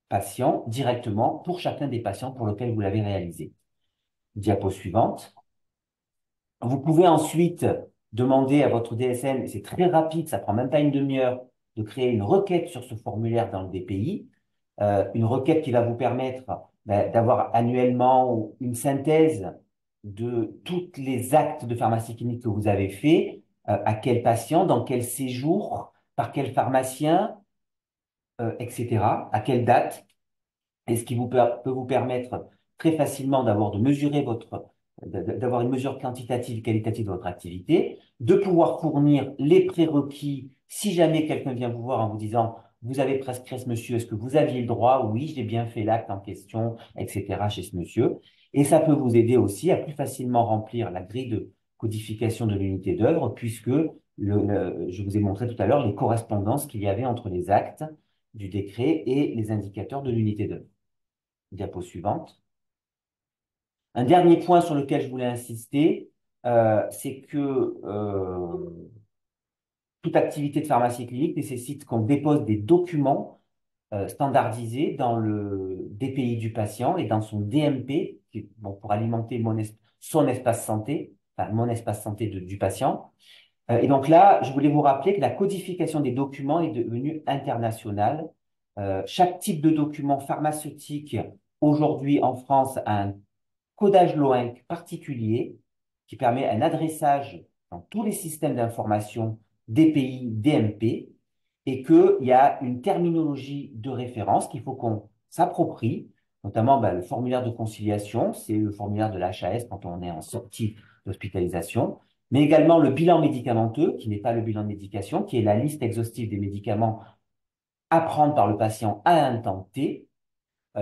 patient directement pour chacun des patients pour lesquels vous l'avez réalisé. Diapo suivante. Vous pouvez ensuite demander à votre DSN, et c'est très rapide, ça prend même pas une demi-heure, de créer une requête sur ce formulaire dans le DPI, une requête qui va vous permettre d'avoir annuellement une synthèse de tous les actes de pharmacie clinique que vous avez fait, à quel patient, dans quel séjour, par quel pharmacien, etc., à quelle date, et ce qui peut vous permettre très facilement de mesurer d'avoir une mesure quantitative et qualitative de votre activité, de pouvoir fournir les prérequis si jamais quelqu'un vient vous voir en vous disant, vous avez prescrit ce monsieur, est-ce que vous aviez le droit? Oui, j'ai bien fait l'acte en question, etc. chez ce monsieur. Et ça peut vous aider aussi à plus facilement remplir la grille de codification de l'unité d'œuvre, puisque je vous ai montré tout à l'heure les correspondances qu'il y avait entre les actes du décret et les indicateurs de l'unité d'œuvre. Diapo suivante. Un dernier point sur lequel je voulais insister, c'est que toute activité de pharmacie clinique nécessite qu'on dépose des documents standardisés dans le DPI du patient et dans son DMP, bon, pour alimenter son espace santé, enfin mon espace santé du patient. Et donc là, je voulais vous rappeler que la codification des documents est devenue internationale. Chaque type de document pharmaceutique aujourd'hui en France a un codage LOINC particulier qui permet un adressage dans tous les systèmes d'information DPI, DMP, et qu'il y a une terminologie de référence qu'il faut qu'on s'approprie, notamment le formulaire de conciliation, c'est le formulaire de l'HAS quand on est en sortie d'hospitalisation, mais également le bilan médicamenteux, qui n'est pas le bilan de médication, qui est la liste exhaustive des médicaments à prendre par le patient à un temps T,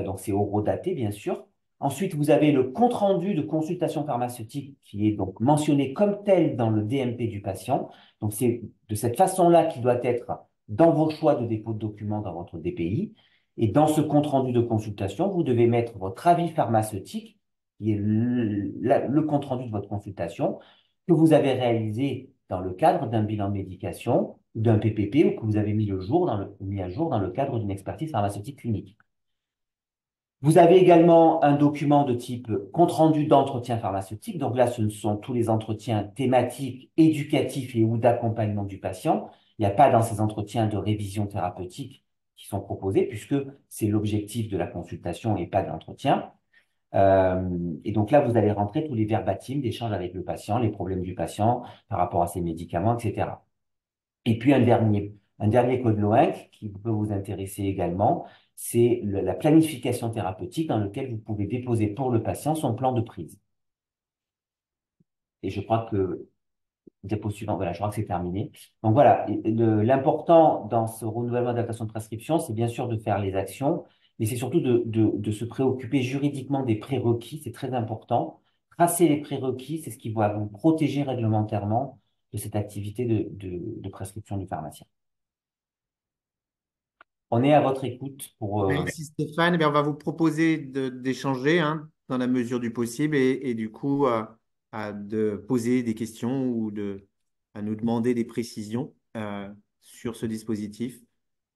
donc c'est horodaté, bien sûr. Ensuite, vous avez le compte-rendu de consultation pharmaceutique qui est donc mentionné comme tel dans le DMP du patient. Donc, c'est de cette façon-là qu'il doit être dans vos choix de dépôt de documents dans votre DPI. Et dans ce compte-rendu de consultation, vous devez mettre votre avis pharmaceutique, qui est le compte-rendu de votre consultation, que vous avez réalisé dans le cadre d'un bilan de médication, d'un PPP, ou que vous avez mis à jour dans le cadre d'une expertise pharmaceutique clinique. Vous avez également un document de type compte-rendu d'entretien pharmaceutique. Donc là, ce sont tous les entretiens thématiques, éducatifs et ou d'accompagnement du patient. Il n'y a pas dans ces entretiens de révision thérapeutique qui sont proposés puisque c'est l'objectif de la consultation et pas de l'entretien. Et donc là, vous allez rentrer tous les verbatims d'échange avec le patient, les problèmes du patient par rapport à ses médicaments, etc. Et puis un dernier code LOINC qui peut vous intéresser également, c'est la planification thérapeutique dans lequel vous pouvez déposer pour le patient son plan de prise. Et je crois que, diapo suivant, voilà, je crois que c'est terminé. Donc voilà, l'important dans ce renouvellement d'adaptation de prescription, c'est bien sûr de faire les actions, mais c'est surtout de se préoccuper juridiquement des prérequis, c'est très important. Tracer les prérequis, c'est ce qui va vous protéger réglementairement de cette activité de prescription du pharmacien. On est à votre écoute pour... Merci Stéphane. Eh bien, on va vous proposer d'échanger hein, dans la mesure du possible et du coup de poser des questions ou à nous demander des précisions sur ce dispositif.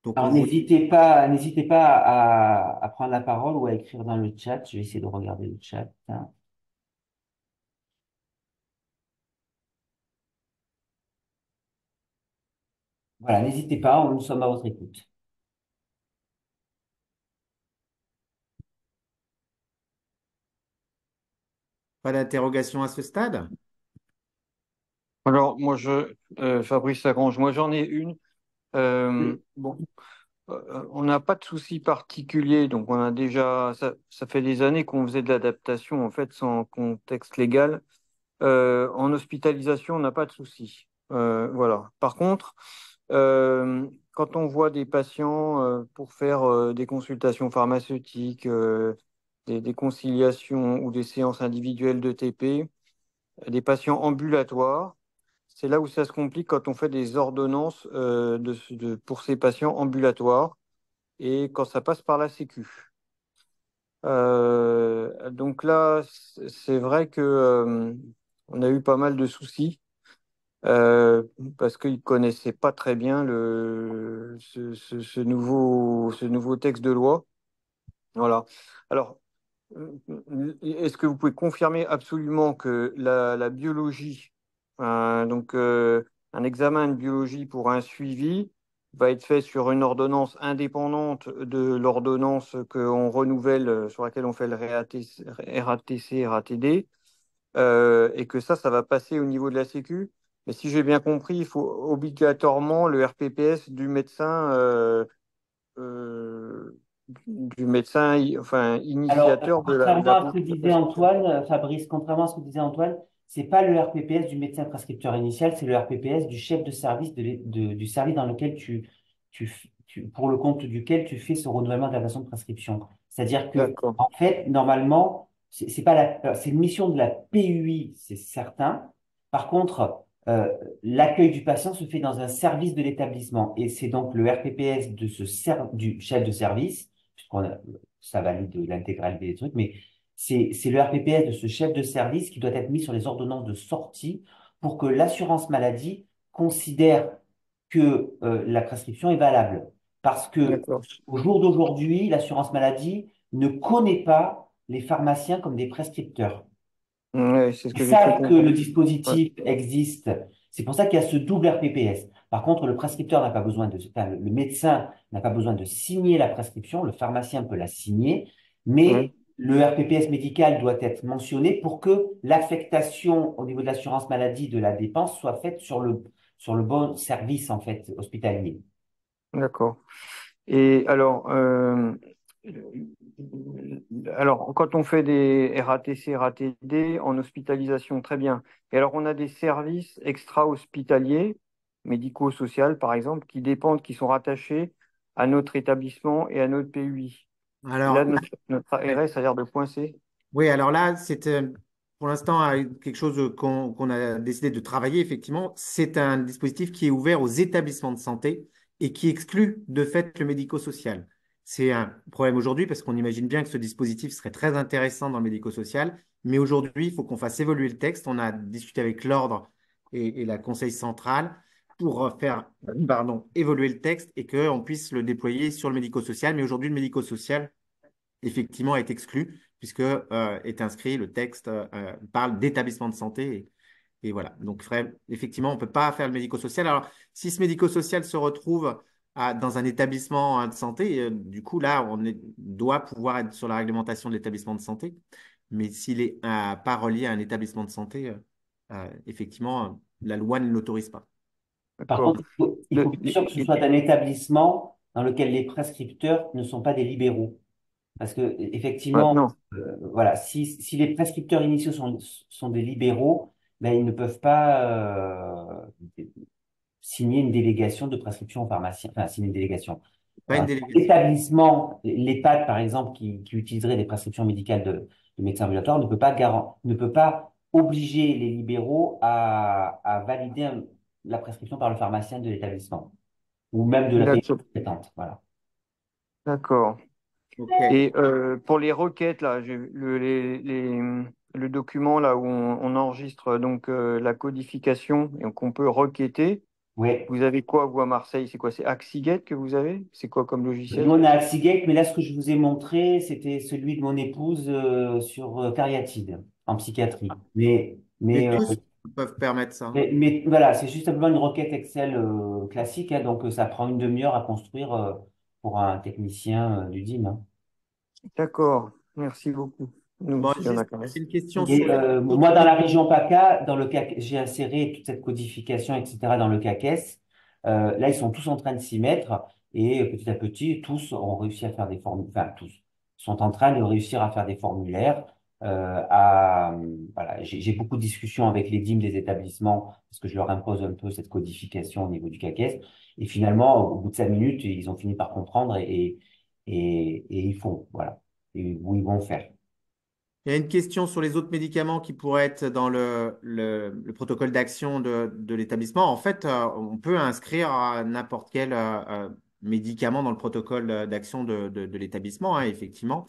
Donc, Alors, n'hésitez pas à prendre la parole ou à écrire dans le chat. Je vais essayer de regarder le chat, hein. Voilà, n'hésitez pas, nous sommes à votre écoute. pas d'interrogation à ce stade? Alors, Fabrice Lagrange, moi j'en ai une. Oui. Bon, on n'a pas de souci particulier, donc on a déjà, ça fait des années qu'on faisait de l'adaptation en fait sans contexte légal. En hospitalisation, on n'a pas de souci. Voilà. Par contre, quand on voit des patients pour faire des consultations pharmaceutiques, des conciliations ou des séances individuelles de TP, des patients ambulatoires, c'est là où ça se complique quand on fait des ordonnances pour ces patients ambulatoires et quand ça passe par la Sécu. Donc là, c'est vrai que on a eu pas mal de soucis euh, parce qu'ils ne connaissaient pas très bien ce nouveau texte de loi. Voilà. Alors, est-ce que vous pouvez confirmer absolument que la biologie, un examen de biologie pour un suivi, va être fait sur une ordonnance indépendante de l'ordonnance qu'on renouvelle, sur laquelle on fait le RATC, RATD, et que ça va passer au niveau de la Sécu? Mais si j'ai bien compris, il faut obligatoirement le RPPS du médecin, enfin, Alors, initiateur de de contrairement la à ce que disait prescription. Antoine, Fabrice, contrairement à ce que disait Antoine, c'est pas le RPPS du médecin prescripteur initial, c'est le RPPS du chef de service du service dans lequel pour le compte duquel tu fais ce renouvellement d'application de prescription. C'est-à-dire que, D'accord, en fait, normalement, c'est pas c'est une mission de la PUI, c'est certain. Par contre, l'accueil du patient se fait dans un service de l'établissement et c'est donc le RPPS du chef de service, puisqu'on a ça valide l'intégralité des trucs, mais c'est le RPPS de ce chef de service qui doit être mis sur les ordonnances de sortie pour que l'assurance maladie considère que la prescription est valable. Parce que d'accord. au jour d'aujourd'hui, l'assurance maladie ne connaît pas les pharmaciens comme des prescripteurs. Ouais, c'est ce Ils que j'ai cru savent que le comprendre. Ouais, dispositif existe. C'est pour ça qu'il y a ce double RPPS. Par contre, le prescripteur n'a pas besoin enfin, le médecin n'a pas besoin de signer la prescription. Le pharmacien peut la signer, ouais, mais le RPPS médical doit être mentionné pour que l'affectation au niveau de l'assurance maladie de la dépense soit faite sur le bon service, en fait, hospitalier. d'accord. Et alors, quand on fait des RATC, RATD en hospitalisation, très bien. Et alors, on a des services extra-hospitaliers, médico-sociaux par exemple, qui dépendent, qui sont rattachés à notre établissement et à notre PUI. Et là, Alors, notre ARS a l'air de coincer. oui, alors là, c'est pour l'instant quelque chose qu'on a décidé de travailler, effectivement. C'est un dispositif qui est ouvert aux établissements de santé et qui exclut de fait le médico-social. C'est un problème aujourd'hui parce qu'on imagine bien que ce dispositif serait très intéressant dans le médico-social, mais aujourd'hui, il faut qu'on fasse évoluer le texte. On a discuté avec l'ordre et la conseil central pour faire évoluer le texte et qu'on puisse le déployer sur le médico-social. Mais aujourd'hui, le médico-social effectivement est exclu, puisque est inscrit le texte parle d'établissement de santé. Et voilà. Donc, effectivement, on ne peut pas faire le médico-social. Alors, si ce médico-social se retrouve dans un établissement de santé, du coup, là, doit pouvoir être sur la réglementation de l'établissement de santé. Mais s'il est pas relié à un établissement de santé, effectivement, la loi ne l'autorise pas. Par D'accord. contre, il faut bien sûr que ce soit un établissement dans lequel les prescripteurs ne sont pas des libéraux. Parce que, effectivement, Non, voilà, si les prescripteurs initiaux sont des libéraux, ben, ils ne peuvent pas signer une délégation de prescription au pharmacien, enfin, signer une délégation. Pas une délégation. L'établissement, l'EHPAD, par exemple, qui utiliserait des prescriptions médicales de médecins ambulatoires, ne peut pas obliger les libéraux à valider la prescription par le pharmacien de l'établissement, ou même de la pays d'accord. compétente. Voilà. D'accord. OK. Et pour les requêtes, là, j'ai vu le document là où on enregistre donc la codification et qu'on peut requêter. Ouais. Vous avez quoi, vous, à Marseille? C'est quoi? C'est Axigate que vous avez? C'est quoi comme Nous, logiciel? on a Axigate, mais là, ce que je vous ai montré, c'était celui de mon épouse sur Cariatide, en psychiatrie. Mais tous peuvent permettre ça. Mais voilà, c'est juste simplement une requête Excel classique, hein, donc ça prend une demi-heure à construire pour un technicien du DIM. Hein. D'accord, merci beaucoup. Nous Bon, aussi, on a juste quand même. une question sur Et les moi, autres dans la médicaments. région PACA, dans le CAC, j'ai inséré toute cette codification, etc., dans le CAQES. Là, ils sont tous en train de s'y mettre et petit à petit, tous ont réussi à faire des formulaires, enfin, tous sont en train de réussir à faire des formulaires. Voilà, j'ai beaucoup de discussions avec les DIM des établissements parce que je leur impose un peu cette codification au niveau du CAQES. Et finalement, au bout de 5 minutes, ils ont fini par comprendre et ils font, voilà, et où ils vont faire. Il y a une question sur les autres médicaments qui pourraient être dans le protocole d'action de l'établissement. En fait, on peut inscrire n'importe quel médicament dans le protocole d'action de l'établissement, hein, effectivement.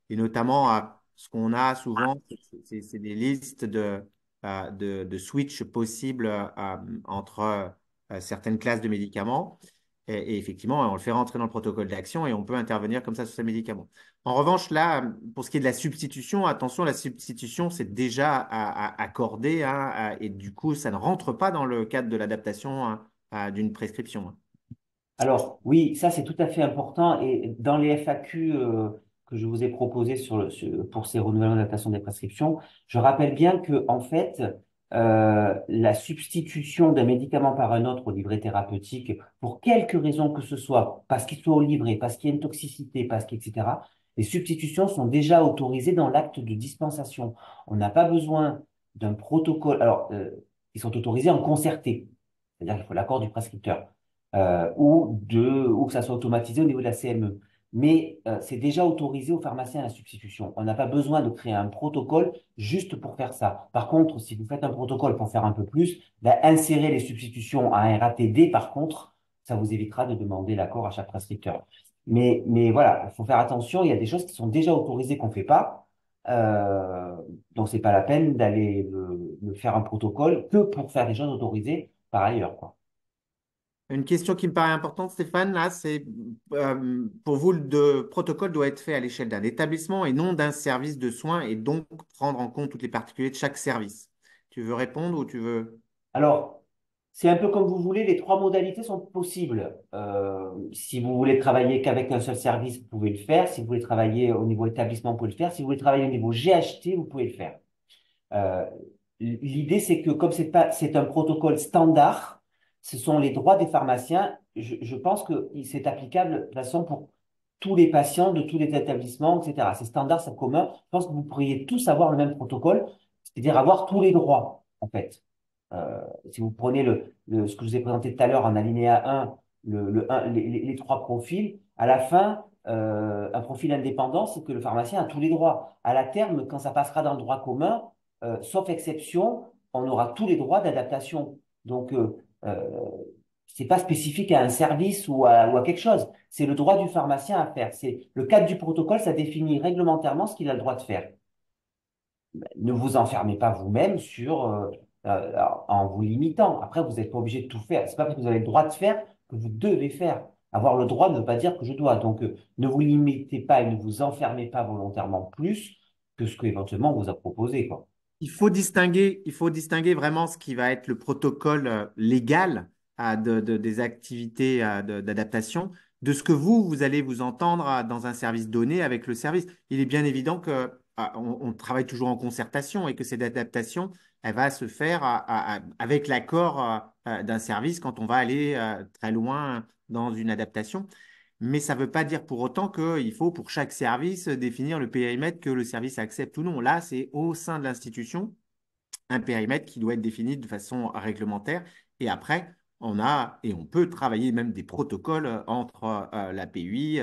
Et notamment, ce qu'on a souvent, c'est des listes de switch possibles entre certaines classes de médicaments. Et effectivement, on le fait rentrer dans le protocole d'action et on peut intervenir comme ça sur ces médicaments. En revanche, là, pour ce qui est de la substitution, attention, la substitution, c'est déjà accordé, hein, et du coup, ça ne rentre pas dans le cadre de l'adaptation, hein, d'une prescription, hein. Alors, oui, ça c'est tout à fait important. Et dans les FAQ que je vous ai proposés pour ces renouvellements d'adaptation des prescriptions, je rappelle bien que, en fait, la substitution d'un médicament par un autre au livret thérapeutique, pour quelque raison que ce soit, parce qu'il soit au livret, parce qu'il y a une toxicité, etc., les substitutions sont déjà autorisées dans l'acte de dispensation. On n'a pas besoin d'un protocole. Alors, ils sont autorisés en concerté, c'est-à-dire qu'il faut l'accord du prescripteur ou que ça soit automatisé au niveau de la CME. Mais c'est déjà autorisé aux pharmaciens à la substitution. On n'a pas besoin de créer un protocole juste pour faire ça. Par contre, si vous faites un protocole pour faire un peu plus, ben, insérer les substitutions à un RATD, par contre, ça vous évitera de demander l'accord à chaque prescripteur. Mais voilà, il faut faire attention, il y a des choses qui sont déjà autorisées qu'on ne fait pas. Euh, donc, c'est pas la peine d'aller faire un protocole que pour faire des choses autorisées par ailleurs, quoi. Une question qui me paraît importante, Stéphane, là, c'est pour vous, le protocole doit être fait à l'échelle d'un établissement et non d'un service de soins et donc prendre en compte toutes les particularités de chaque service. Tu veux répondre ou tu veux... Alors, c'est un peu comme vous voulez, les trois modalités sont possibles. Si vous voulez travailler qu'avec un seul service, vous pouvez le faire. Si vous voulez travailler au niveau établissement, vous pouvez le faire. Si vous voulez travailler au niveau GHT, vous pouvez le faire. Euh, L'idée, c'est que comme c'est un protocole standard, ce sont les droits des pharmaciens. Je pense que c'est applicable de toute façon pour tous les patients de tous les établissements, etc. C'est standard, c'est commun. Je pense que vous pourriez tous avoir le même protocole, c'est-à-dire avoir tous les droits, en fait. Si vous prenez ce que je vous ai présenté tout à l'heure en alinéa 1, les trois profils, à la fin, un profil indépendant, c'est que le pharmacien a tous les droits. À la terme, quand ça passera dans le droit commun, sauf exception, on aura tous les droits d'adaptation. Donc, euh, c'est pas spécifique à un service ou à quelque chose. C'est le droit du pharmacien à faire. C'est le cadre du protocole, ça définit réglementairement ce qu'il a le droit de faire. Ne vous enfermez pas vous-même en vous limitant. Après, vous n'êtes pas obligé de tout faire. C'est pas parce que vous avez le droit de faire que vous devez faire. Avoir le droit ne veut pas dire que je dois. Donc, ne vous limitez pas et ne vous enfermez pas volontairement plus que ce qu'éventuellement on vous a proposé, quoi. Il faut distinguer vraiment ce qui va être le protocole légal des activités d'adaptation de ce que vous allez vous entendre dans un service donné avec le service. Il est bien évident que on travaille toujours en concertation et que cette adaptation, elle va se faire avec l'accord d'un service quand on va aller très loin dans une adaptation. Mais ça ne veut pas dire pour autant qu'il faut pour chaque service définir le périmètre que le service accepte ou non. Là, c'est au sein de l'institution un périmètre qui doit être défini de façon réglementaire. Et après, on a et on peut travailler même des protocoles entre la PUI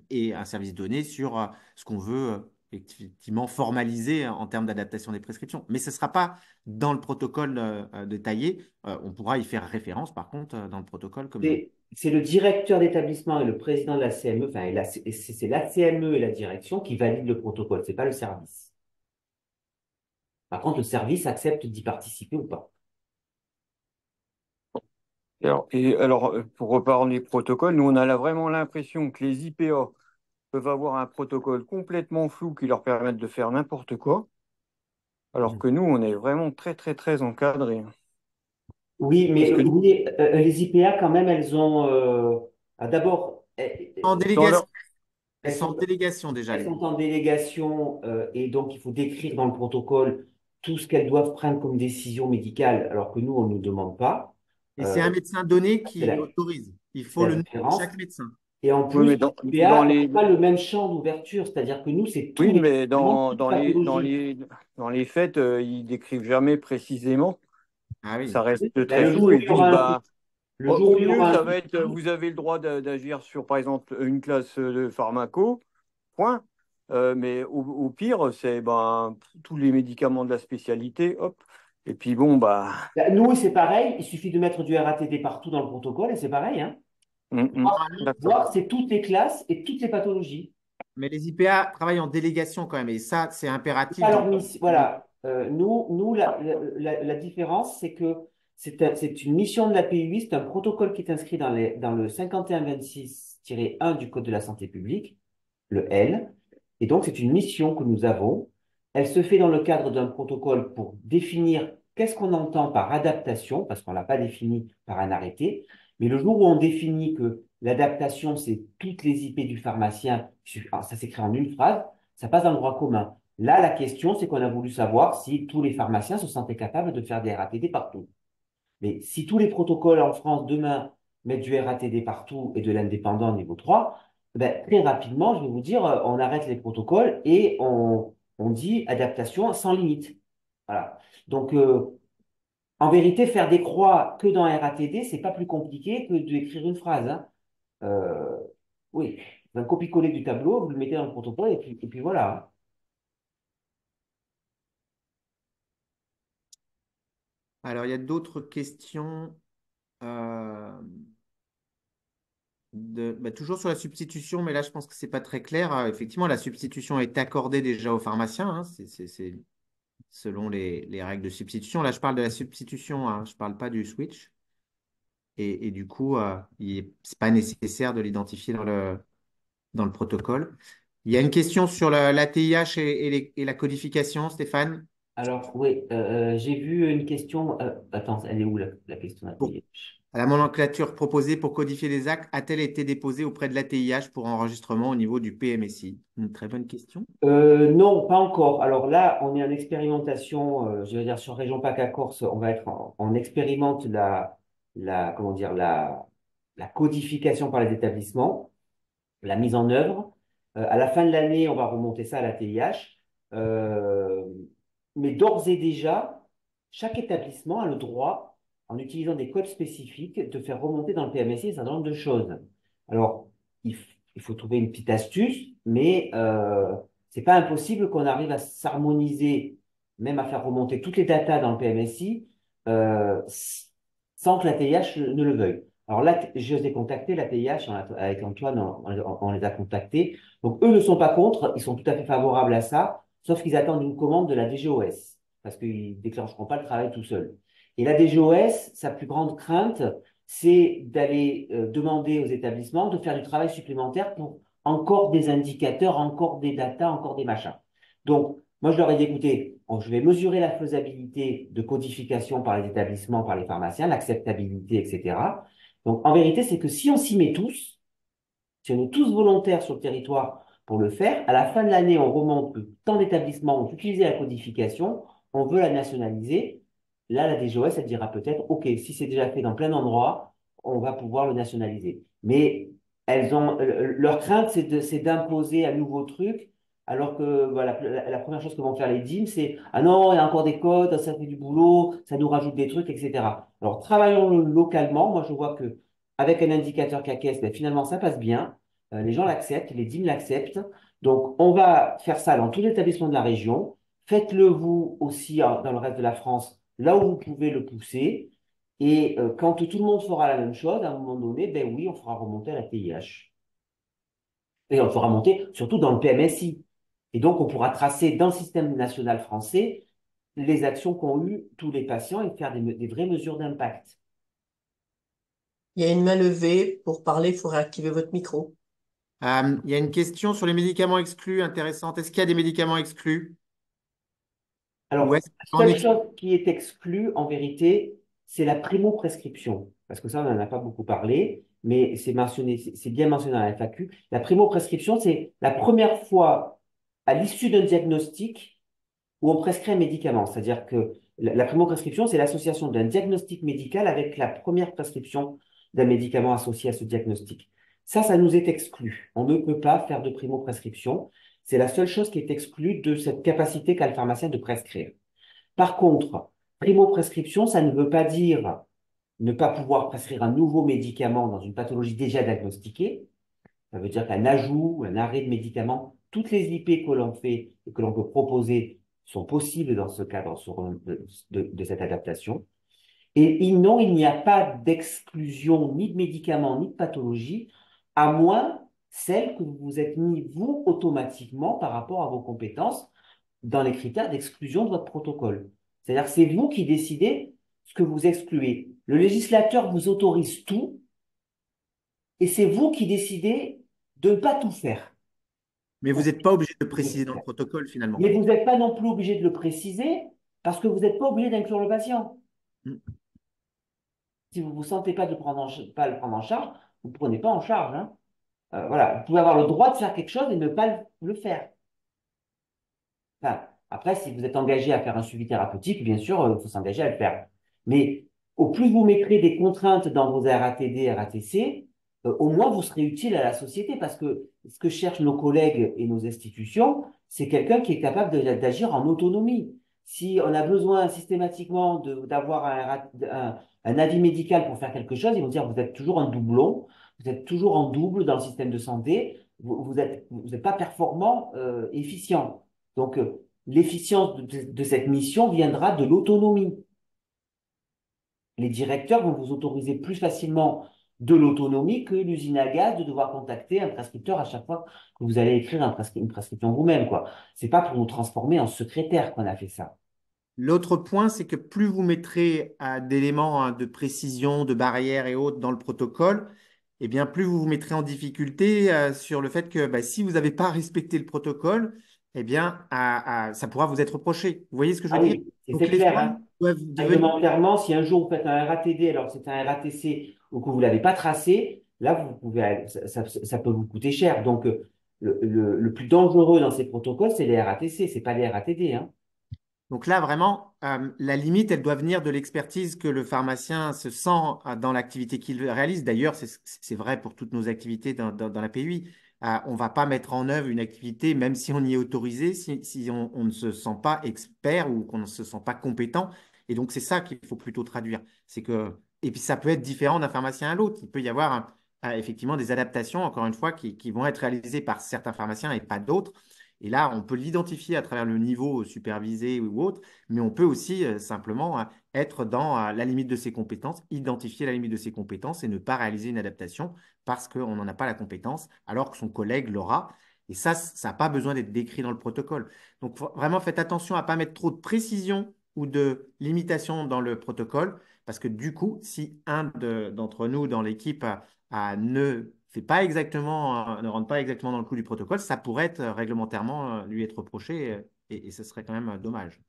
et un service donné sur ce qu'on veut effectivement formaliser en termes d'adaptation des prescriptions. Mais ce ne sera pas dans le protocole détaillé. On pourra y faire référence, par contre, dans le protocole comme... C'est le directeur d'établissement et le président de la CME, enfin, c'est la CME et la direction qui valident le protocole, c'est pas le service. Par contre, le service accepte d'y participer ou pas. Pour reparler des protocoles, nous, on a vraiment l'impression que les IPA peuvent avoir un protocole complètement flou qui leur permette de faire n'importe quoi, alors que nous, on est vraiment très, très, très encadrés. Oui, Parce mais que oui, les IPA, quand même, elles ont d'abord, En dans délégation. leur... Elles elles sont en sont, délégation déjà, elles les sont en délégation et donc il faut décrire dans le protocole tout ce qu'elles doivent prendre comme décision médicale, alors que nous, on ne nous demande pas. Et c'est un Euh, médecin donné c'est qui la, autorise. Il c'est faut la le nom de différence. chaque médecin. Et en Oui, plus, mais les dans IPA n'ont les... pas le même champ d'ouverture, c'est-à-dire que nous, c'est tous Oui, les mais médicaments, toutes pathologies. dans les faits, ils décrivent jamais précisément. Ah oui. Ça reste Ben, très le flou. jour où Ils il y aura disent, un, bah, le jour où au il y mieux, aura un ça va être, souci, vous avez le droit d'agir sur, par exemple, une classe de pharmaco, point. Mais au pire, c'est ben, tous les médicaments de la spécialité, hop. Et puis bon, bah, ben, nous, c'est pareil, il suffit de mettre du RATD partout dans le protocole et c'est pareil, hein. d'accord. Voir, c'est toutes les classes et toutes les pathologies. Mais les IPA travaillent en délégation quand même. Et ça, c'est impératif dans Alors, voilà, nous la différence, c'est que c'est une mission de la PUI, c'est un protocole qui est inscrit dans le 5126-1 du Code de la santé publique, le L. Et donc, c'est une mission que nous avons. Elle se fait dans le cadre d'un protocole pour définir qu'est-ce qu'on entend par adaptation, parce qu'on ne l'a pas défini par un arrêté. Mais le jour où on définit que l'adaptation, c'est toutes les IP du pharmacien, alors ça s'écrit en une phrase, ça passe dans le droit commun. Là, la question, c'est qu'on a voulu savoir si tous les pharmaciens se sentaient capables de faire des RATD partout. Mais si tous les protocoles en France demain mettent du RATD partout et de l'indépendant niveau 3, ben, très rapidement, je vais vous dire, on arrête les protocoles et on dit adaptation sans limite. Voilà. Donc, en vérité, faire des croix que dans RATD, c'est pas plus compliqué que d'écrire une phrase, hein. Euh, oui, un copier-coller du tableau, vous le mettez dans le protocole et puis voilà, hein. Alors, il y a d'autres questions. Toujours sur la substitution, mais là, je pense que c'est pas très clair. Effectivement, la substitution est accordée déjà aux pharmaciens, hein. C'est selon les règles de substitution. Là, je parle de la substitution, hein. Je parle pas du switch. Et du coup, c'est pas nécessaire de l'identifier dans le protocole. Il y a une question sur l'ATIH et la codification, Stéphane. Alors, oui, j'ai vu une question. Attends, elle est où la question Pour, ATH? la nomenclature proposée pour codifier les actes a-t-elle été déposée auprès de l'ATIH pour enregistrement au niveau du PMSI? Une très bonne question. Non, pas encore. Alors là, on est en expérimentation, je veux dire, sur Région PACA Corse, on va être on expérimente comment dire, la codification par les établissements, la mise en œuvre. À la fin de l'année, on va remonter ça à la TIH. Euh, mais d'ores et déjà, chaque établissement a le droit, en utilisant des codes spécifiques, de faire remonter dans le PMSI un certain nombre de choses. Alors, il faut trouver une petite astuce, mais c'est pas impossible qu'on arrive à s'harmoniser, même à faire remonter toutes les datas dans le PMSI, sans que la TIH ne le veuille. Alors là, je les ai contactés, la TIH, avec Antoine, on les a contactés. Donc, eux ne sont pas contre, ils sont tout à fait favorables à ça, sauf qu'ils attendent une commande de la DGOS, parce qu'ils ne déclencheront pas le travail tout seuls. Et la DGOS, sa plus grande crainte, c'est d'aller demander aux établissements de faire du travail supplémentaire pour encore des indicateurs, encore des datas, encore des machins. Donc, moi, je leur ai dit, écoutez, je vais mesurer la faisabilité de codification par les établissements, par les pharmaciens, l'acceptabilité, etc. Donc, en vérité, c'est que si on s'y met tous, si on est tous volontaires sur le territoire pour le faire, à la fin de l'année, on remonte que tant d'établissements ont utilisé la codification, on veut la nationaliser. Là, la DGOS, elle dira peut-être, OK, si c'est déjà fait dans plein d'endroits, on va pouvoir le nationaliser. Mais leur crainte, c'est d'imposer un nouveau truc, alors que voilà, la première chose que vont faire les DIM, c'est, ah non, il y a encore des codes, ça fait du boulot, ça nous rajoute des trucs, etc. Alors, travaillons localement. Moi, je vois que avec un indicateur CAQES, ben, finalement, ça passe bien. Les gens l'acceptent, les DIM l'acceptent. Donc, on va faire ça dans tous les établissements de la région. Faites-le vous aussi dans le reste de la France, là où vous pouvez le pousser. Et quand tout le monde fera la même chose, à un moment donné, ben oui, on fera remonter à la TIH. Et on le fera monter surtout dans le PMSI. Et donc, on pourra tracer dans le système national français les actions qu'ont eues tous les patients et faire des vraies mesures d'impact. Il y a une main levée. Pour parler, il faut réactiver votre micro. Il y a une question sur les médicaments exclus intéressante. Est-ce qu'il y a des médicaments exclus ou Alors, est-ce la qu'en seule chose qui est exclue, en vérité, c'est la primo-prescription. Parce que ça, on n'en a pas beaucoup parlé, mais c'est mentionné, c'est bien mentionné dans la FAQ. La primo-prescription, c'est la première fois à l'issue d'un diagnostic où on prescrit un médicament. C'est-à-dire que la primo-prescription, c'est l'association d'un diagnostic médical avec la première prescription d'un médicament associé à ce diagnostic. Ça nous est exclu. On ne peut pas faire de primo-prescription. C'est la seule chose qui est exclue de cette capacité qu'a le pharmacien de prescrire. Par contre, primo-prescription, ça ne veut pas dire ne pas pouvoir prescrire un nouveau médicament dans une pathologie déjà diagnostiquée. Ça veut dire qu'un ajout, un arrêt de médicament, toutes les IP que l'on fait et que l'on peut proposer sont possibles dans ce cadre de cette adaptation. Et non, il n'y a pas d'exclusion ni de médicaments ni de pathologie, à moins celle que vous vous êtes mis, vous, automatiquement, par rapport à vos compétences, dans les critères d'exclusion de votre protocole. C'est-à-dire que c'est vous qui décidez ce que vous excluez. Le législateur vous autorise tout, et c'est vous qui décidez de ne pas tout faire. Mais vous n'êtes pas obligé de préciser dans le protocole finalement. Mais vous n'êtes pas non plus obligé de le préciser parce que vous n'êtes pas obligé d'inclure le patient. Mm. Si vous ne vous sentez pas de pas le prendre en charge, vous ne prenez pas en charge, hein. Voilà. Vous pouvez avoir le droit de faire quelque chose et ne pas le faire. Enfin, après, si vous êtes engagé à faire un suivi thérapeutique, bien sûr, il faut s'engager à le faire. Mais au plus vous mettrez des contraintes dans vos RATD, RATC, au moins vous serez utile à la société parce que ce que cherchent nos collègues et nos institutions, c'est quelqu'un qui est capable d'agir en autonomie. Si on a besoin systématiquement d'avoir un avis médical pour faire quelque chose, ils vont dire vous êtes toujours un doublon, vous êtes toujours en double dans le système de santé, vous êtes pas performant, efficient. Donc, l'efficience de cette mission viendra de l'autonomie. Les directeurs vont vous autoriser plus facilement de l'autonomie que l'usine à gaz de devoir contacter un prescripteur à chaque fois que vous allez écrire une prescription vous-même, quoi. C'est pas pour nous transformer en secrétaire qu'on a fait ça. L'autre point, c'est que plus vous mettrez d'éléments de précision, de barrières et autres dans le protocole, eh bien, plus vous vous mettrez en difficulté sur le fait que bah, si vous n'avez pas respecté le protocole, eh bien, ça pourra vous être reproché. Vous voyez ce que je Ah veux dire? oui, et Donc, c'est les clair, choses hein. doivent devenir. Réglementairement, si un jour vous faites un RATD alors que c'est un RATC ou que vous ne l'avez pas tracé, là, ça peut vous coûter cher. Donc, le plus dangereux dans ces protocoles, c'est les RATC, c'est pas les RATD, hein. Donc là, vraiment, la limite, elle doit venir de l'expertise que le pharmacien se sent dans l'activité qu'il réalise. D'ailleurs, c'est vrai pour toutes nos activités dans la PUI. On ne va pas mettre en œuvre une activité, même si on y est autorisé, si on ne se sent pas expert ou qu'on ne se sent pas compétent. Et donc, c'est ça qu'il faut plutôt traduire. C'est que, et puis, ça peut être différent d'un pharmacien à l'autre. Il peut y avoir effectivement des adaptations, encore une fois, qui vont être réalisées par certains pharmaciens et pas d'autres. Et là, on peut l'identifier à travers le niveau supervisé ou autre, mais on peut aussi simplement être dans la limite de ses compétences, identifier la limite de ses compétences et ne pas réaliser une adaptation parce qu'on n'en a pas la compétence, alors que son collègue l'aura. Et ça n'a pas besoin d'être décrit dans le protocole. Donc, vraiment, faites attention à ne pas mettre trop de précision ou de limitation dans le protocole, parce que du coup, si d'entre nous dans l'équipe ne fait pas exactement, ne rentre pas exactement dans le coup du protocole, ça pourrait être réglementairement lui être reproché et ce serait quand même dommage.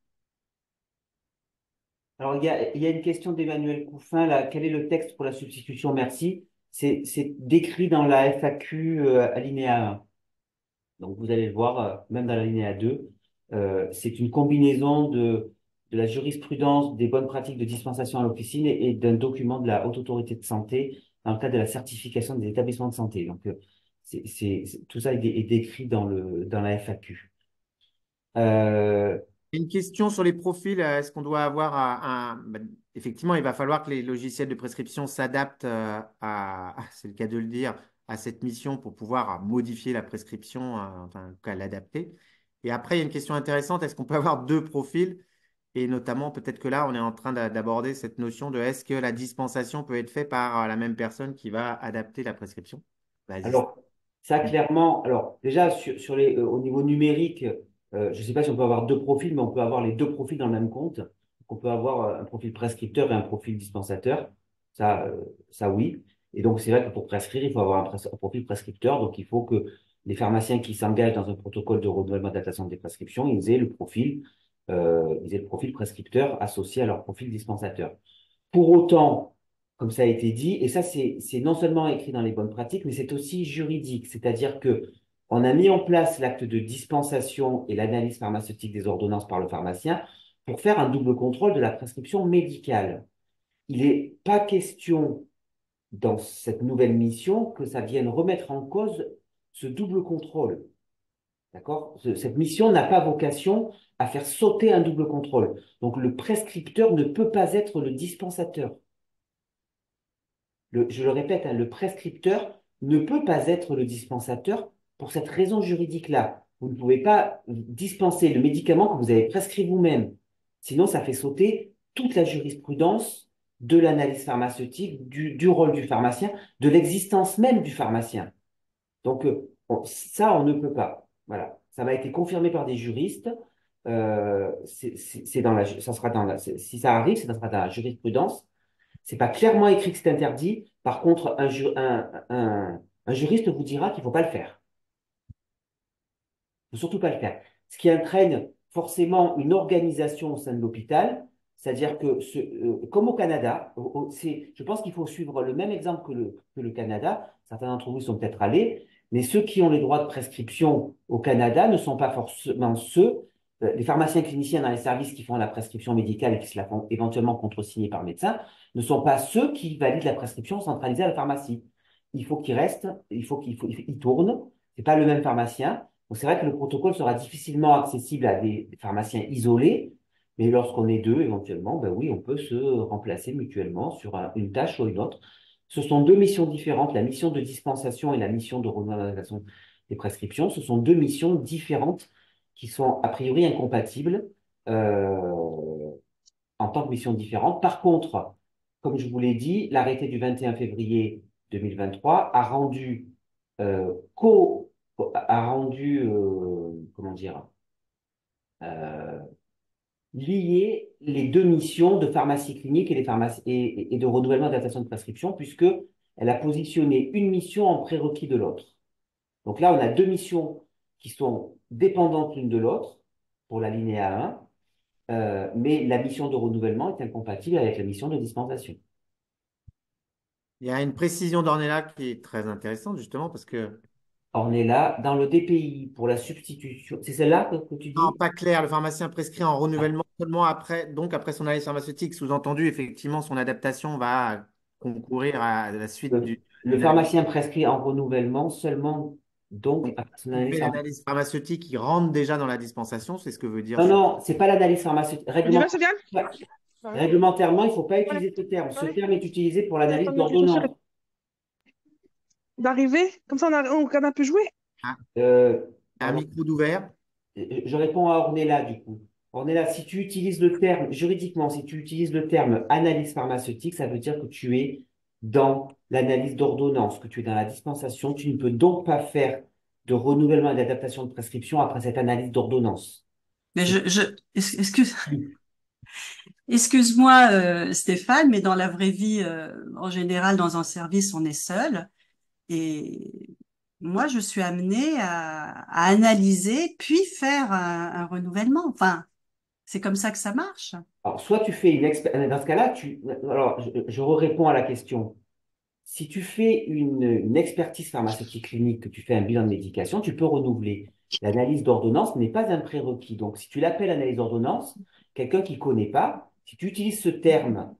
Alors, il y a une question d'Emmanuel Couffin, là. Quel est le texte pour la substitution? Merci. C'est décrit dans la FAQ alinéa 1. Donc, vous allez le voir, même dans l'alinéa 2. C'est une combinaison de la jurisprudence, des bonnes pratiques de dispensation à l'officine et d'un document de la Haute Autorité de Santé dans le cadre de la certification des établissements de santé. Donc, tout ça est décrit dans la FAQ. Une question sur les profils, est-ce qu'on doit avoir effectivement, il va falloir que les logiciels de prescription s'adaptent c'est le cas de le dire, à cette mission pour pouvoir modifier la prescription, enfin, en tout cas l'adapter. Et après, il y a une question intéressante, est-ce qu'on peut avoir deux profils? Et notamment, peut-être que là, on est en train d'aborder cette notion de est-ce que la dispensation peut être faite par la même personne qui va adapter la prescription? Vas-y. Alors, ça, clairement, alors déjà, au niveau numérique, je ne sais pas si on peut avoir deux profils, mais on peut avoir les deux profils dans le même compte. On peut avoir un profil prescripteur et un profil dispensateur. Ça oui. Et donc, c'est vrai que pour prescrire, il faut avoir un profil prescripteur. Donc, il faut que les pharmaciens qui s'engagent dans un protocole de renouvellement d'adaptation des prescriptions, ils aient le profil prescripteur associé à leur profil dispensateur. Pour autant, comme ça a été dit, et ça, c'est non seulement écrit dans les bonnes pratiques, mais c'est aussi juridique. C'est-à-dire que on a mis en place l'acte de dispensation et l'analyse pharmaceutique des ordonnances par le pharmacien pour faire un double contrôle de la prescription médicale. Il n'est pas question dans cette nouvelle mission que ça vienne remettre en cause ce double contrôle. D'accord? Cette mission n'a pas vocation à faire sauter un double contrôle. Donc, le prescripteur ne peut pas être le dispensateur. Je le répète, hein, le prescripteur ne peut pas être le dispensateur pour cette raison juridique-là. Vous ne pouvez pas dispenser le médicament que vous avez prescrit vous-même. Sinon, ça fait sauter toute la jurisprudence de l'analyse pharmaceutique, du rôle du pharmacien, de l'existence même du pharmacien. Donc, ça, on ne peut pas. Voilà. Ça m'a été confirmé par des juristes. Ça sera si ça arrive, ça sera dans la jurisprudence. C'est pas clairement écrit que c'est interdit. Par contre, un juriste vous dira qu'il ne faut pas le faire. Il ne faut surtout pas le faire. Ce qui entraîne forcément une organisation au sein de l'hôpital, c'est-à-dire que, comme au Canada, je pense qu'il faut suivre le même exemple que le Canada. Certains d'entre vous sont peut-être allés, mais ceux qui ont les droits de prescription au Canada ne sont pas forcément les pharmaciens cliniciens dans les services qui font la prescription médicale et qui se la font éventuellement contresignée par médecin, ne sont pas ceux qui valident la prescription centralisée à la pharmacie. Il faut qu'ils restent, ils tournent. C'est pas le même pharmacien. Donc, c'est vrai que le protocole sera difficilement accessible à des pharmaciens isolés, mais lorsqu'on est deux, éventuellement, ben oui, on peut se remplacer mutuellement sur une tâche ou une autre. Ce sont deux missions différentes, la mission de dispensation et la mission de renouvellement des prescriptions. Ce sont deux missions différentes qui sont a priori incompatibles en tant que missions différentes. Par contre, comme je vous l'ai dit, l'arrêté du 21 février 2023 a rendu euh, co a rendu, comment dire, euh, lier les deux missions de pharmacie clinique et de renouvellement d'adaptation de prescription, puisque elle a positionné une mission en prérequis de l'autre. Donc là, on a deux missions qui sont dépendantes l'une de l'autre pour l'alinéa 1, mais la mission de renouvellement est incompatible avec la mission de dispensation. Il y a une précision d'Ornella qui est très intéressante, justement, parce que, On est là dans le DPI pour la substitution. C'est celle-là que tu non, dis? pas clair, le pharmacien prescrit en renouvellement seulement après, donc après son analyse pharmaceutique. Sous-entendu, effectivement, son adaptation va concourir à la suite Le d'une analyse. pharmacien prescrit en renouvellement seulement, donc, Donc, après son il analyse fait pharmaceutique. l'analyse pharmaceutique, il rentre déjà dans la dispensation, c'est ce que veut dire Non, ce. non, c'est pas l'analyse pharmaceutique. On y va, Sofiane? Réglementairement, il ne faut pas Allez, utiliser ce terme. Ce allez, terme est utilisé pour allez, l'analyse attends, je suis d'ordonnance. d'arriver. Comme ça, on a pu jouer. Ah, Euh, un pardon, micro d'ouvert. je réponds à Ornella, du coup. Ornella, si tu utilises le terme, juridiquement, si tu utilises le terme analyse pharmaceutique, ça veut dire que tu es dans l'analyse d'ordonnance, que tu es dans la dispensation. Tu ne peux donc pas faire de renouvellement et d'adaptation de prescription après cette analyse d'ordonnance. Mais C'est excuse, plus. excuse-moi, Stéphane, mais dans la vraie vie, en général, dans un service, on est seul. Et moi, je suis amenée à analyser, puis faire un renouvellement. Enfin, c'est comme ça que ça marche. Alors, soit tu fais dans ce cas-là, alors, je réponds à la question. Si tu fais une expertise pharmaceutique clinique, que tu fais un bilan de médication, tu peux renouveler. L'analyse d'ordonnance n'est pas un prérequis. Donc, si tu l'appelles analyse d'ordonnance, quelqu'un qui ne connaît pas, si tu utilises ce terme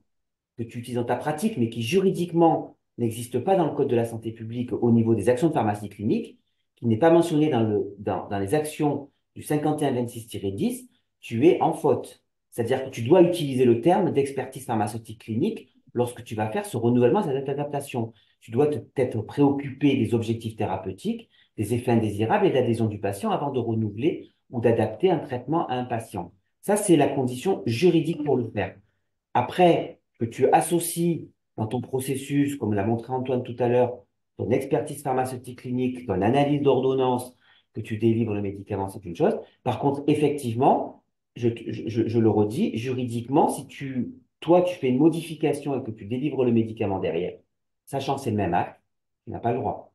que tu utilises dans ta pratique, mais qui juridiquement n'existe pas dans le Code de la santé publique au niveau des actions de pharmacie clinique, qui n'est pas mentionné dans les actions du 5126-10, tu es en faute. C'est-à-dire que tu dois utiliser le terme d'expertise pharmaceutique clinique lorsque tu vas faire ce renouvellement, cette adaptation. Tu dois t'être préoccupé des objectifs thérapeutiques, des effets indésirables et d'adhésion du patient avant de renouveler ou d'adapter un traitement à un patient. Ça, c'est la condition juridique pour le faire. Après, que tu associes dans ton processus, comme l'a montré Antoine tout à l'heure, ton expertise pharmaceutique clinique, ton analyse d'ordonnance, que tu délivres le médicament, c'est une chose. Par contre, effectivement, je le redis, juridiquement, si tu toi, tu fais une modification et que tu délivres le médicament derrière, sachant que c'est le même acte, tu n'as pas le droit.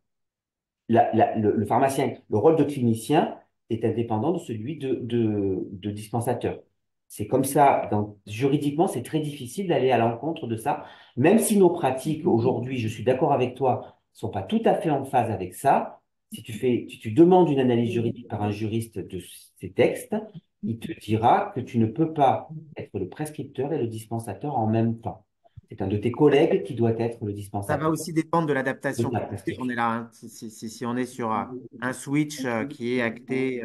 Le pharmacien, le rôle de clinicien est indépendant de celui de dispensateur. C'est comme ça. Donc, juridiquement, c'est très difficile d'aller à l'encontre de ça. Même si nos pratiques aujourd'hui, je suis d'accord avec toi, sont pas tout à fait en phase avec ça. Si tu demandes une analyse juridique par un juriste de ces textes, il te dira que tu ne peux pas être le prescripteur et le dispensateur en même temps. C'est un de tes collègues qui doit être le Ça va dispensateur aussi dépendre de de l'adaptation. ta On prescription. est là, hein. Si on est sur un switch qui est acté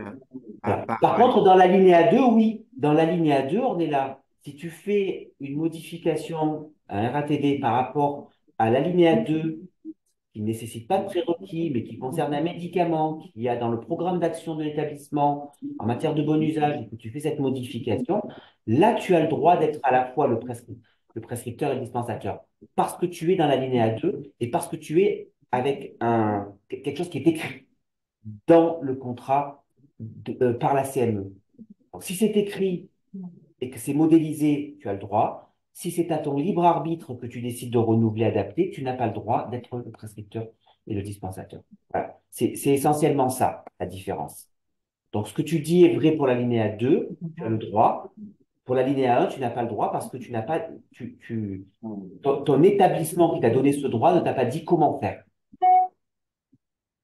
Voilà. par Par contre, dans l'alinéa 2, oui, dans l'alinéa 2, on est là. Si tu fais une modification à un RATD par rapport à l'alinéa 2, qui ne nécessite pas de prérequis, mais qui concerne un médicament qu'il y a dans le programme d'action de l'établissement en matière de bon usage, et que tu fais cette modification, là, tu as le droit d'être à la fois le prescripteur et le dispensateur, parce que tu es dans l'alinéa 2 et parce que tu es avec quelque chose qui est écrit dans le contrat par la CME. Donc, si c'est écrit et que c'est modélisé, tu as le droit. Si c'est à ton libre arbitre que tu décides de renouveler, adapter, tu n'as pas le droit d'être le prescripteur et le dispensateur. Voilà. C'est essentiellement ça, la différence. Donc, ce que tu dis est vrai pour l'alinéa 2, tu as le droit. Pour l'alinéa 1, tu n'as pas le droit parce que tu n'as pas, ton établissement qui t'a donné ce droit ne t'a pas dit comment faire.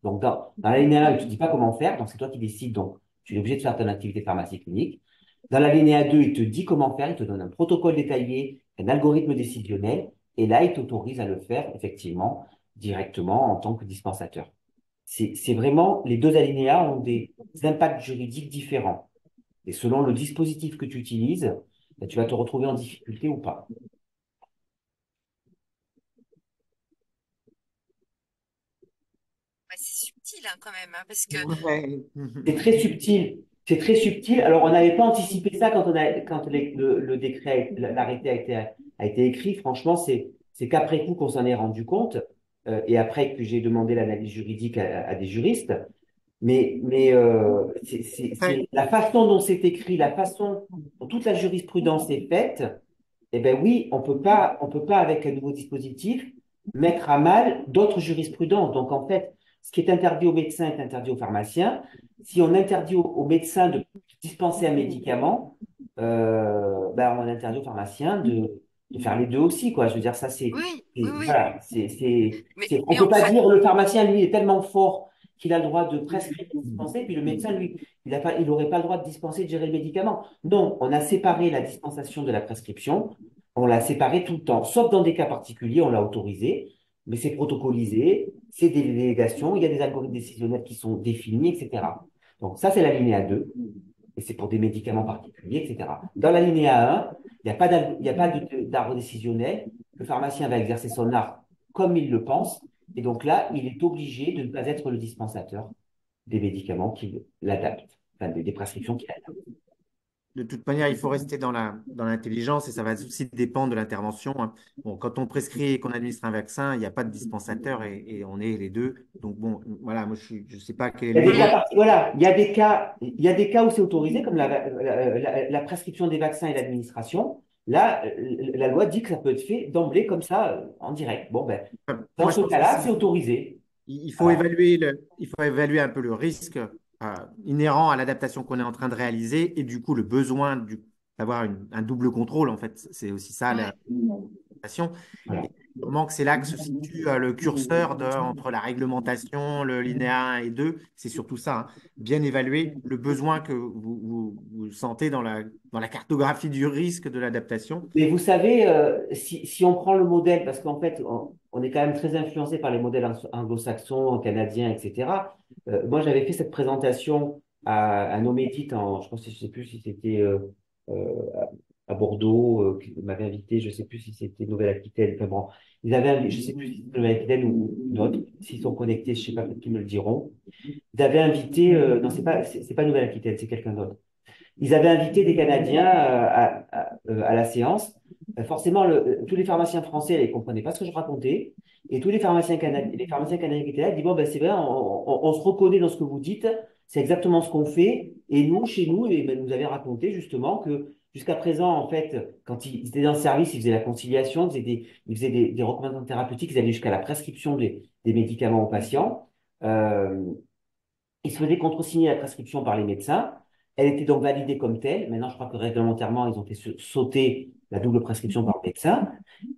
Donc, dans l'alinéa 1, il ne te dit pas comment faire, donc c'est toi qui décides, donc tu es obligé de faire ton activité pharmacie clinique. Dans l'alinéa 2, il te dit comment faire, il te donne un protocole détaillé, un algorithme décisionnel, et là, il t'autorise à le faire, effectivement, directement en tant que dispensateur. C'est vraiment, les deux alinéas ont des impacts juridiques différents. Et selon le dispositif que tu utilises, ben, tu vas te retrouver en difficulté ou pas. Ouais, c'est subtil hein, quand même, hein, parce que Ouais. C'est très subtil. C'est très subtil. Alors, on n'avait pas anticipé ça quand le décret, l'arrêté a été écrit. Franchement, c'est qu'après coup qu'on s'en est rendu compte, et après que j'ai demandé l'analyse juridique à des juristes. Mais Ouais. c'est la façon dont c'est écrit, la façon dont toute la jurisprudence est faite. Eh ben oui, on peut pas avec un nouveau dispositif mettre à mal d'autres jurisprudences. Donc en fait, ce qui est interdit aux médecins est interdit aux pharmaciens. Si on interdit aux médecins de dispenser un médicament, ben on interdit aux pharmaciens de faire les deux aussi, quoi. Je veux dire, ça oui, oui, oui. voilà, on Mais peut en pas fait, dire le pharmacien lui est tellement fort qu'il a le droit de prescrire, de dispenser, puis le médecin lui, il aurait pas le droit de dispenser, de gérer le médicament. Non, on a séparé la dispensation de la prescription. On l'a séparé tout le temps, sauf dans des cas particuliers, on l'a autorisé, mais c'est protocolisé, c'est des délégations, il y a des algorithmes décisionnels qui sont définis, etc. Donc ça, c'est l'alinéa 2, et c'est pour des médicaments particuliers, etc. Dans l'alinéa 1, il n'y a pas d'arbre décisionnel, le pharmacien va exercer son art comme il le pense, et donc là, il est obligé de ne pas être le dispensateur des médicaments qui l'adaptent, enfin des prescriptions qui l'adaptent. De toute manière, il faut rester dans l'intelligence et ça va aussi dépendre de l'intervention, hein. Bon, quand on prescrit et qu'on administre un vaccin, il n'y a pas de dispensateur et on est les deux. Donc bon, voilà, moi je sais pas quel est Il y a des cas, mm, voilà, il y a des cas où c'est autorisé, comme la prescription des vaccins et l'administration. Là, la loi dit que ça peut être fait d'emblée comme ça, en direct. Bon, ben, dans moi je ce pense que cas-là, c'est autorisé. il faut Voilà. évaluer il faut évaluer un peu le risque inhérent à l'adaptation qu'on est en train de réaliser et du coup le besoin d'avoir un double contrôle en fait. C'est aussi ça ouais. l'adaptation. Voilà. Et sûrement que c'est là que se situe le curseur entre la réglementation, le linéa 1 et 2. C'est surtout ça, hein. Bien évaluer le besoin que vous sentez dans la cartographie du risque de l'adaptation. Mais vous savez, si on prend le modèle, parce qu'en fait, on est quand même très influencé par les modèles anglo-saxons, canadiens, etc. Moi, j'avais fait cette présentation à Nomédite je pense, je sais plus si c'était euh, à Bordeaux, qui m'avait invité, je sais plus si c'était Nouvelle-Aquitaine. Enfin bon, je sais plus si c'était Nouvelle-Aquitaine ou une autre. S'ils sont connectés, je sais pas, peut-être qu'ils me le diront. Ils avaient invité, non, c'est pas Nouvelle-Aquitaine, c'est quelqu'un d'autre. Ils avaient invité des Canadiens à la séance. Forcément, tous les pharmaciens français ne comprenaient pas ce que je racontais. Et tous les pharmaciens canadiens qui étaient là, ils disent, bon, ben, c'est vrai, on se reconnaît dans ce que vous dites. C'est exactement ce qu'on fait. Et nous, chez nous, et ben, nous avez raconté justement que Jusqu'à présent, en fait, quand ils étaient dans le service, ils faisaient la conciliation, ils faisaient des recommandations thérapeutiques, ils allaient jusqu'à la prescription des médicaments aux patients. Euh, Ils se faisaient contresigner la prescription par les médecins. Elle était donc validée comme telle. Maintenant, je crois que réglementairement, ils ont fait sauter la double prescription par le médecin.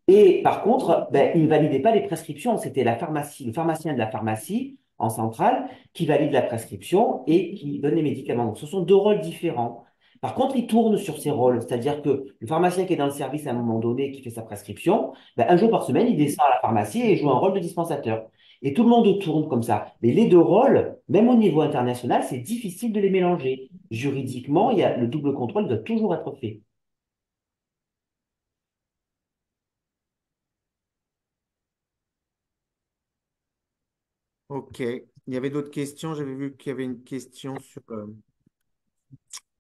Et par contre, ben, ils ne validaient pas les prescriptions. C'était la pharmacie, le pharmacien de la pharmacie en centrale qui valide la prescription et qui donne les médicaments. Donc, ce sont deux rôles différents. Par contre, ils tournent sur ces rôles. C'est-à-dire que le pharmacien qui est dans le service à un moment donné, qui fait sa prescription, ben, un jour par semaine, il descend à la pharmacie et joue un rôle de dispensateur. Et tout le monde tourne comme ça. Mais les deux rôles, même au niveau international, c'est difficile de les mélanger. Juridiquement, il y a, le double contrôle doit toujours être fait. Ok. Il y avait d'autres questions. J'avais vu qu'il y avait une question sur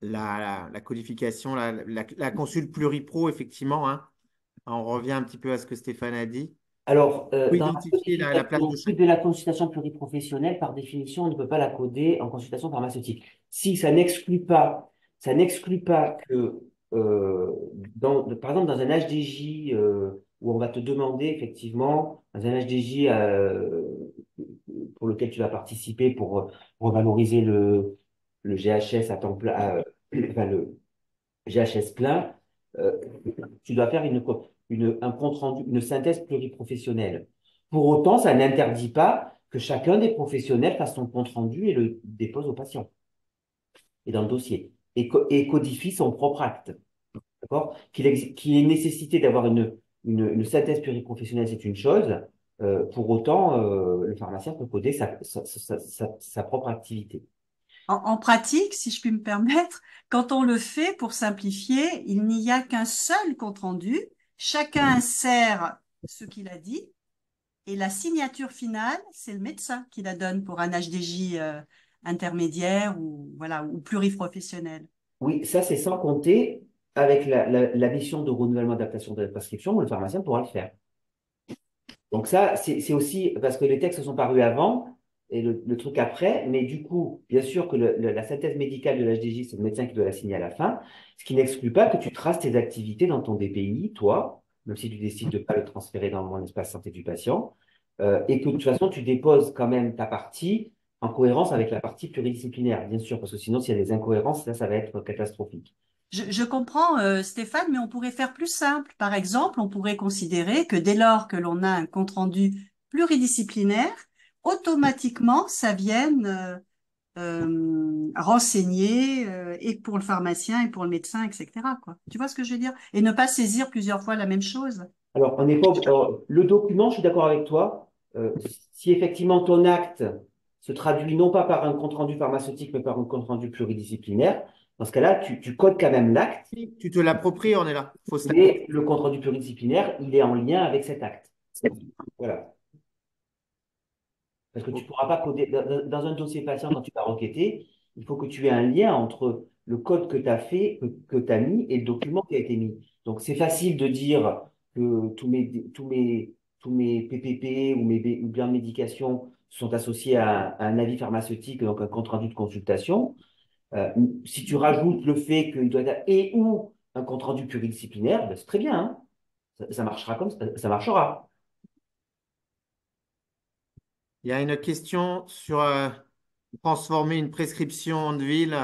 la codification, la consulte pluripro, effectivement, hein. On revient un petit peu à ce que Stéphane a dit. Alors, Faut dans la identifier la place codification, de plus chaque. de la consultation pluriprofessionnelle, par définition, on ne peut pas la coder en consultation pharmaceutique. Si ça n'exclut pas que, par exemple, dans un HDJ où on va te demander effectivement, dans un HDJ pour lequel tu vas participer pour revaloriser le GHS à temps plein, enfin le GHS plein, euh, tu dois faire un compte rendu, une synthèse pluriprofessionnelle. Pour autant, ça n'interdit pas que chacun des professionnels fasse son compte rendu et le dépose au patient et dans le dossier et codifie son propre acte. D'accord? Qu'il ait nécessité d'avoir une synthèse pluriprofessionnelle, c'est une chose. Pour autant, le pharmacien peut coder sa propre activité. En pratique, si je puis me permettre, quand on le fait pour simplifier, il n'y a qu'un seul compte-rendu. Chacun insère ce qu'il a dit et la signature finale, c'est le médecin qui la donne pour un HDJ intermédiaire ou voilà ou pluriprofessionnel. Oui, ça, c'est sans compter avec la mission de renouvellement d'adaptation de la prescription où le pharmacien pourra le faire. Donc ça, c'est aussi parce que les textes sont parus avant et le truc après, mais du coup, bien sûr que la synthèse médicale de l'HDJ, c'est le médecin qui doit la signer à la fin, ce qui n'exclut pas que tu traces tes activités dans ton DPI, toi, même si tu décides de ne pas le transférer dans mon espace santé du patient, et que de toute façon, tu déposes quand même ta partie en cohérence avec la partie pluridisciplinaire, bien sûr, parce que sinon, s'il y a des incohérences, là, ça va être catastrophique. Je comprends, Stéphane, mais on pourrait faire plus simple. Par exemple, on pourrait considérer que dès lors que l'on a un compte-rendu pluridisciplinaire, automatiquement, ça vienne renseigner et pour le pharmacien et pour le médecin, etc., quoi. Tu vois ce que je veux dire? Et ne pas saisir plusieurs fois la même chose. Alors, on n'est pas, alors, le document, je suis d'accord avec toi. Si effectivement ton acte se traduit non pas par un compte-rendu pharmaceutique, mais par un compte-rendu pluridisciplinaire, dans ce cas-là, tu codes quand même l'acte, Tu te l'appropries, on est là. Faut se mais le compte-rendu pluridisciplinaire, il est en lien avec cet acte. Voilà. Parce que tu ne pourras pas coder. Dans un dossier patient, quand tu vas requêter, il faut que tu aies un lien entre le code que tu as fait, que tu as mis, et le document qui a été mis. Donc, c'est facile de dire que tous mes PPP ou biens de médication sont associés à un avis pharmaceutique, donc un compte-rendu de consultation. Euh, Si tu rajoutes le fait qu'il doit être et ou un compte-rendu pluridisciplinaire, ben, c'est très bien, hein. Ça marchera comme ça marchera. Il y a une question sur transformer une prescription de ville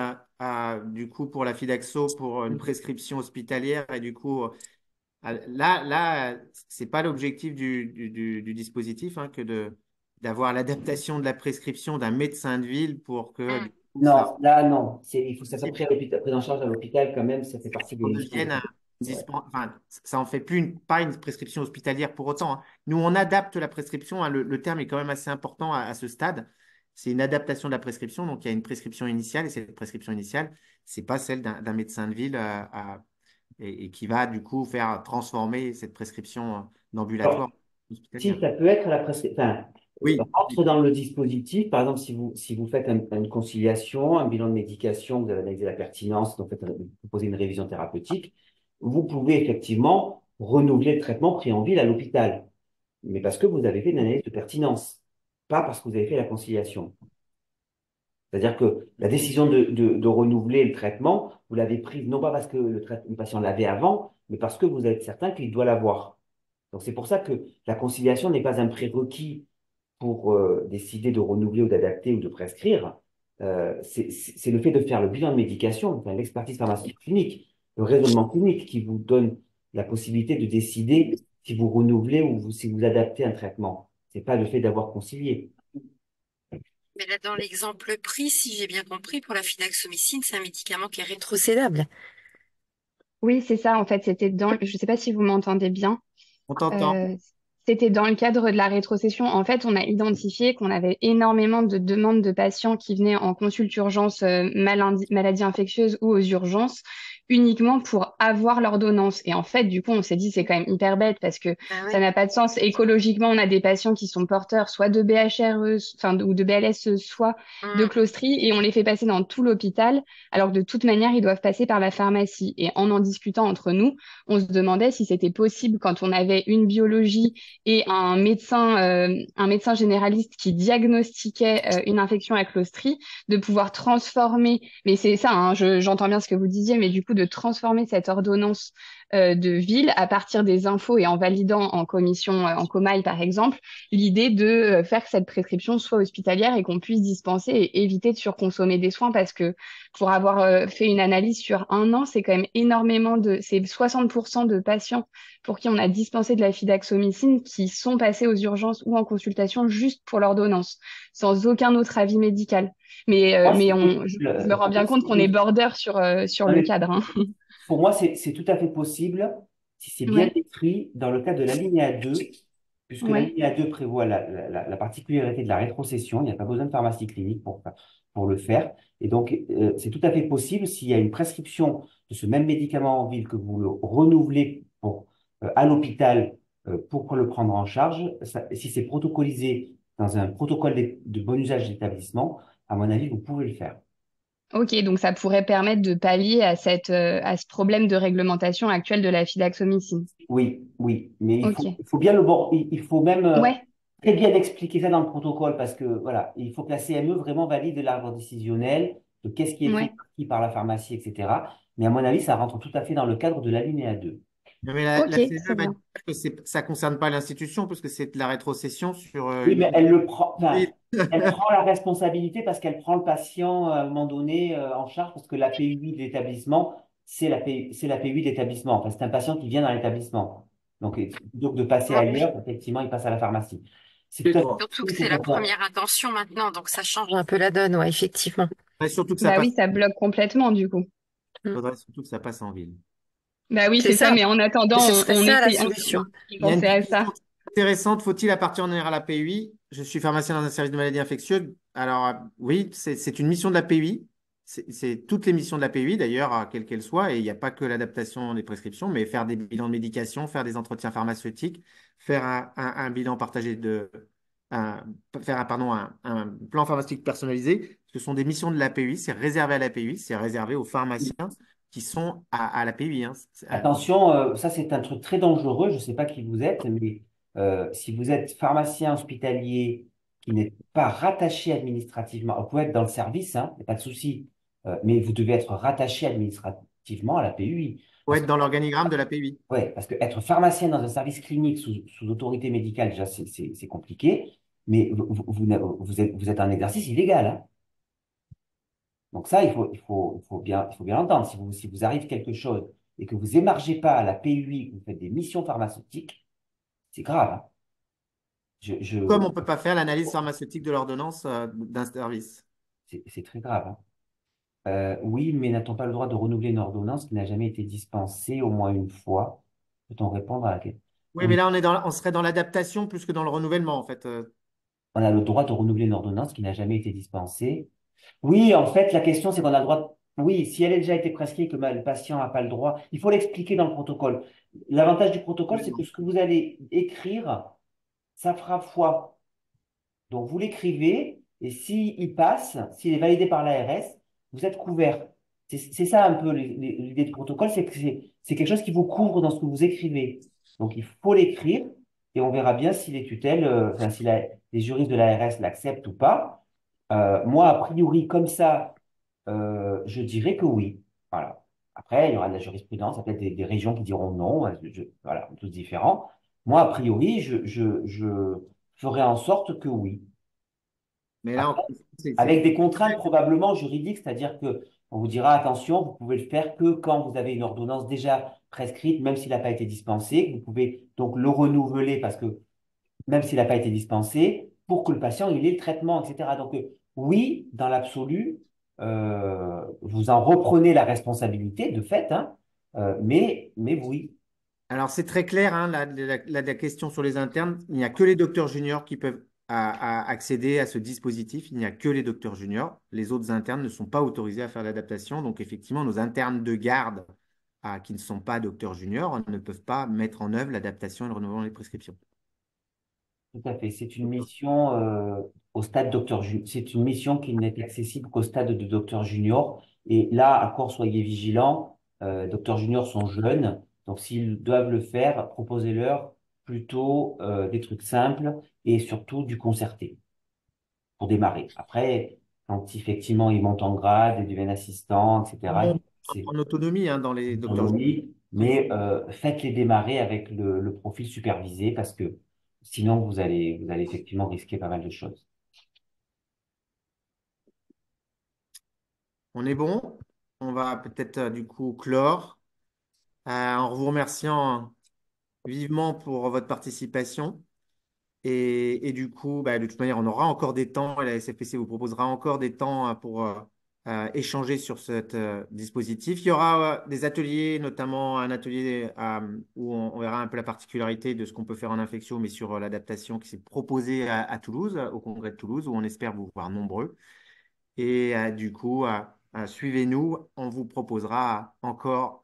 du coup pour la Fidaxo pour une prescription hospitalière et du coup là c'est pas l'objectif du dispositif hein, que d'avoir l'adaptation de la prescription d'un médecin de ville pour que du coup, ça Non, là, non. Il faut que ça soit pris en charge à l'hôpital quand même. Ça fait partie en des choses. devienne Ouais. enfin, ça en fait plus pas une prescription hospitalière pour autant, hein. Nous, on adapte la prescription, hein. Le terme est quand même assez important à ce stade. C'est une adaptation de la prescription. Donc, il y a une prescription initiale et cette prescription initiale, c'est pas celle d'un médecin de ville et qui va du coup faire transformer cette prescription d'ambulatoire Alors, en si hospitalière. ça peut être la prescription, enfin, Oui, rentre dans le dispositif. Par exemple, si vous faites une conciliation, un bilan de médication, vous avez analysé la pertinence, donc vous proposez une révision thérapeutique, vous pouvez effectivement renouveler le traitement pris en ville à l'hôpital, mais parce que vous avez fait une analyse de pertinence, pas parce que vous avez fait la conciliation. C'est-à-dire que la décision de renouveler le traitement, vous l'avez prise non pas parce que le patient l'avait avant, mais parce que vous êtes certain qu'il doit l'avoir. Donc c'est pour ça que la conciliation n'est pas un prérequis pour décider de renouveler ou d'adapter ou de prescrire. C'est le fait de faire le bilan de médication, enfin, l'expertise pharmaceutique clinique, le raisonnement clinique qui vous donne la possibilité de décider si vous renouvelez ou si vous adaptez un traitement. C'est pas le fait d'avoir concilié. Mais là, dans l'exemple pris, si j'ai bien compris, pour la fidaxomicine, c'est un médicament qui est rétrocédable. Oui, c'est ça, en fait, je ne sais pas si vous m'entendez bien. On t'entend. Euh, C'était dans le cadre de la rétrocession. En fait, on a identifié qu'on avait énormément de demandes de patients qui venaient en consulte urgence maladie infectieuse ou aux urgences uniquement pour avoir l'ordonnance. Et en fait, du coup, on s'est dit c'est quand même hyper bête parce que Ah ça ouais. n'a pas de sens. Écologiquement, on a des patients qui sont porteurs soit de BHRE, enfin, ou de BLS, soit de Hum. clostridie, et on les fait passer dans tout l'hôpital, alors que de toute manière, ils doivent passer par la pharmacie. Et en discutant entre nous, on se demandait si c'était possible quand on avait une biologie et un médecin généraliste qui diagnostiquait une infection à clostridie, de pouvoir transformer, mais c'est ça, hein, j'entends bien ce que vous disiez, mais du coup de transformer cette ordonnance de ville à partir des infos et en validant en commission, en comaille par exemple, l'idée de faire que cette prescription soit hospitalière et qu'on puisse dispenser et éviter de surconsommer des soins parce que pour avoir fait une analyse sur un an, c'est quand même c'est 60% de patients pour qui on a dispensé de la fidaxomicine qui sont passés aux urgences ou en consultation juste pour l'ordonnance, sans aucun autre avis médical. Moi, Mais c'est je me possible. rends bien compte qu'on est border sur Non, le mais cadre, hein. pour moi, c'est tout à fait possible si c'est bien Ouais, écrit dans le cadre de l'alinéa 2, puisque ouais. l'alinéa 2 prévoit la particularité de la rétrocession. Il n'y a pas besoin de pharmacie clinique pour le faire. Et donc, c'est tout à fait possible s'il y a une prescription de ce même médicament en ville que vous le renouvelez à l'hôpital pour le prendre en charge. Si c'est protocolisé dans un protocole de bon usage d'établissement, à mon avis, vous pouvez le faire. Ok, donc ça pourrait permettre de pallier à ce problème de réglementation actuelle de la fidaxomicine. Oui, oui, mais Ok, il faut bien il faut même ouais, très bien expliquer ça dans le protocole parce que voilà, il faut que la CME vraiment valide l'arbre décisionnel de qu'est-ce qui est pris ouais. par qui par la pharmacie, etc. Mais à mon avis, ça rentre tout à fait dans le cadre de l'alinéa 2. Non, mais Ok, la CME très va bien. dire que ça ne concerne pas l'institution parce que c'est de la rétrocession sur Oui, mais elle le prend, enfin, Oui. elle prend la responsabilité parce qu'elle prend le patient à un moment donné en charge parce que la PUI de l'établissement, c'est la PUI de l'établissement. Enfin, c'est un patient qui vient dans l'établissement. Donc, plutôt que de passer Ouais. ailleurs, effectivement, il passe à la pharmacie. C'est Et tout à fait toi. Surtout que possible c'est la pour ça. première intention maintenant, donc ça change un peu la donne, ouais, effectivement. Faudrait surtout que ça Bah passe. oui, ça bloque complètement du coup. Mm. Faudrait surtout que ça passe en ville. Bah oui, C'est c'est ça, ça. mais en attendant, Et ce serait on ça la essaye, solution. on Il y a une pensait à petite question ça. intéressante. Faut-il appartenir à la PUI? Je suis pharmacien dans un service de maladies infectieuses. Alors, oui, c'est une mission de la PUI. C'est toutes les missions de la PUI, d'ailleurs, quelle qu'elle soit. Et il n'y a pas que l'adaptation des prescriptions, mais faire des bilans de médication, faire des entretiens pharmaceutiques, faire un bilan partagé un, pardon, un plan pharmaceutique personnalisé. Ce sont des missions de la PUI. C'est réservé à la PUI. C'est réservé aux pharmaciens qui sont à la PUI, hein. Attention, ça c'est un truc très dangereux. Je ne sais pas qui vous êtes, mais si vous êtes pharmacien hospitalier qui n'est pas rattaché administrativement, vous pouvez être dans le service, hein, il n'y a pas de souci, mais vous devez être rattaché administrativement à la PUI. Faut être dans l'organigramme de la PUI. Parce que être pharmacien dans un service clinique sous autorité médicale, déjà c'est compliqué, mais vous êtes un exercice illégal, hein. Donc ça, il faut bien l'entendre. Si vous arrive quelque chose et que vous émargez pas à la PUI, que vous faites des missions pharmaceutiques, c'est grave, hein. Comme on ne peut pas faire l'analyse pharmaceutique de l'ordonnance d'un service. C'est très grave, hein. Oui, mais n'a-t-on pas le droit de renouveler une ordonnance qui n'a jamais été dispensée au moins une fois? Peut-on répondre à la question? Oui, mais Oui, là, on serait dans l'adaptation plus que dans le renouvellement, en fait. on a le droit de renouveler une ordonnance qui n'a jamais été dispensée. Oui, en fait, la question, c'est qu'on a le droit. Oui, si elle a déjà été prescrite et que le patient n'a pas le droit, il faut l'expliquer dans le protocole. L'avantage du protocole, c'est que ce que vous allez écrire, ça fera foi. Donc, vous l'écrivez et s'il passe, s'il est validé par l'ARS, vous êtes couvert. C'est ça un peu l'idée du protocole, c'est que c'est quelque chose qui vous couvre dans ce que vous écrivez. Donc, il faut l'écrire et on verra bien si les tutelles, enfin, si les juristes de l'ARS l'acceptent ou pas. Moi, a priori, comme ça, je dirais que oui. Voilà. Après, il y aura de la jurisprudence, il y a peut-être des régions qui diront non. Voilà, tous différents. Moi, a priori, je ferai en sorte que oui. Mais là, Après, c'est avec des contraintes probablement juridiques, c'est-à-dire que on vous dira attention, vous pouvez le faire que quand vous avez une ordonnance déjà prescrite, même s'il n'a pas été dispensé. Vous pouvez donc le renouveler parce que même s'il n'a pas été dispensé, pour que le patient il ait le traitement, etc. Donc oui, dans l'absolu, vous en reprenez la responsabilité de fait, hein, mais oui. Alors, c'est très clair, hein, la question sur les internes. Il n'y a que les docteurs juniors qui peuvent accéder à ce dispositif. Il n'y a que les docteurs juniors. Les autres internes ne sont pas autorisés à faire l'adaptation. Donc, effectivement, nos internes de garde qui ne sont pas docteurs juniors ne peuvent pas mettre en œuvre l'adaptation et le renouvellement des prescriptions. Tout à fait. C'est une mission au stade docteur c'est une mission qui n'est accessible qu'au stade de docteur junior. Et là, encore, soyez vigilants. Docteurs juniors sont jeunes, donc s'ils doivent le faire, proposez-leur plutôt des trucs simples et surtout du concerté pour démarrer. Après, quand effectivement ils montent en grade, ils deviennent assistants, etc., En c'est en autonomie, hein, dans les une docteurs juniors. autonomie, mais faites-les démarrer avec le profil supervisé parce que sinon vous allez effectivement risquer pas mal de choses. On est bon. On va peut-être du coup clore en vous remerciant vivement pour votre participation. Et du coup, bah, de toute manière, on aura encore des temps, et la SFPC vous proposera encore des temps pour échanger sur ce dispositif. Il y aura des ateliers, notamment un atelier où on verra un peu la particularité de ce qu'on peut faire en infection, mais sur l'adaptation qui s'est proposée à Toulouse, au Congrès de Toulouse, où on espère vous voir nombreux. Et du coup, suivez-nous, on vous proposera encore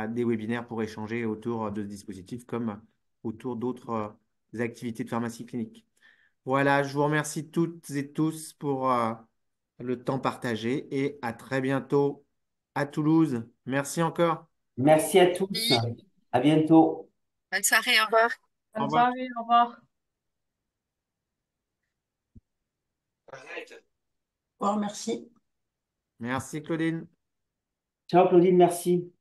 des webinaires pour échanger autour de ce dispositif comme autour d'autres activités de pharmacie clinique. Voilà, je vous remercie toutes et tous pour le temps partagé et à très bientôt à Toulouse. Merci encore. Merci à tous. Oui, À bientôt. bonne soirée, au revoir. Au Bonne revoir. soirée, au revoir. Au revoir, merci. Merci Claudine. Ciao Claudine, merci.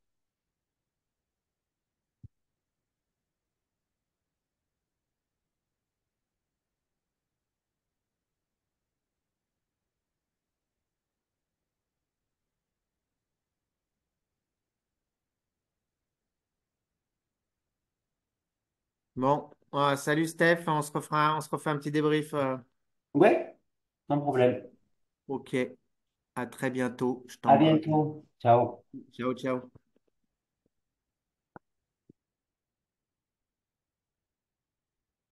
Bon, salut Steph, on se refait un petit débrief. Ouais, sans problème. Ok, à très bientôt. Je À t'embrasse. bientôt. Ciao. Ciao, ciao.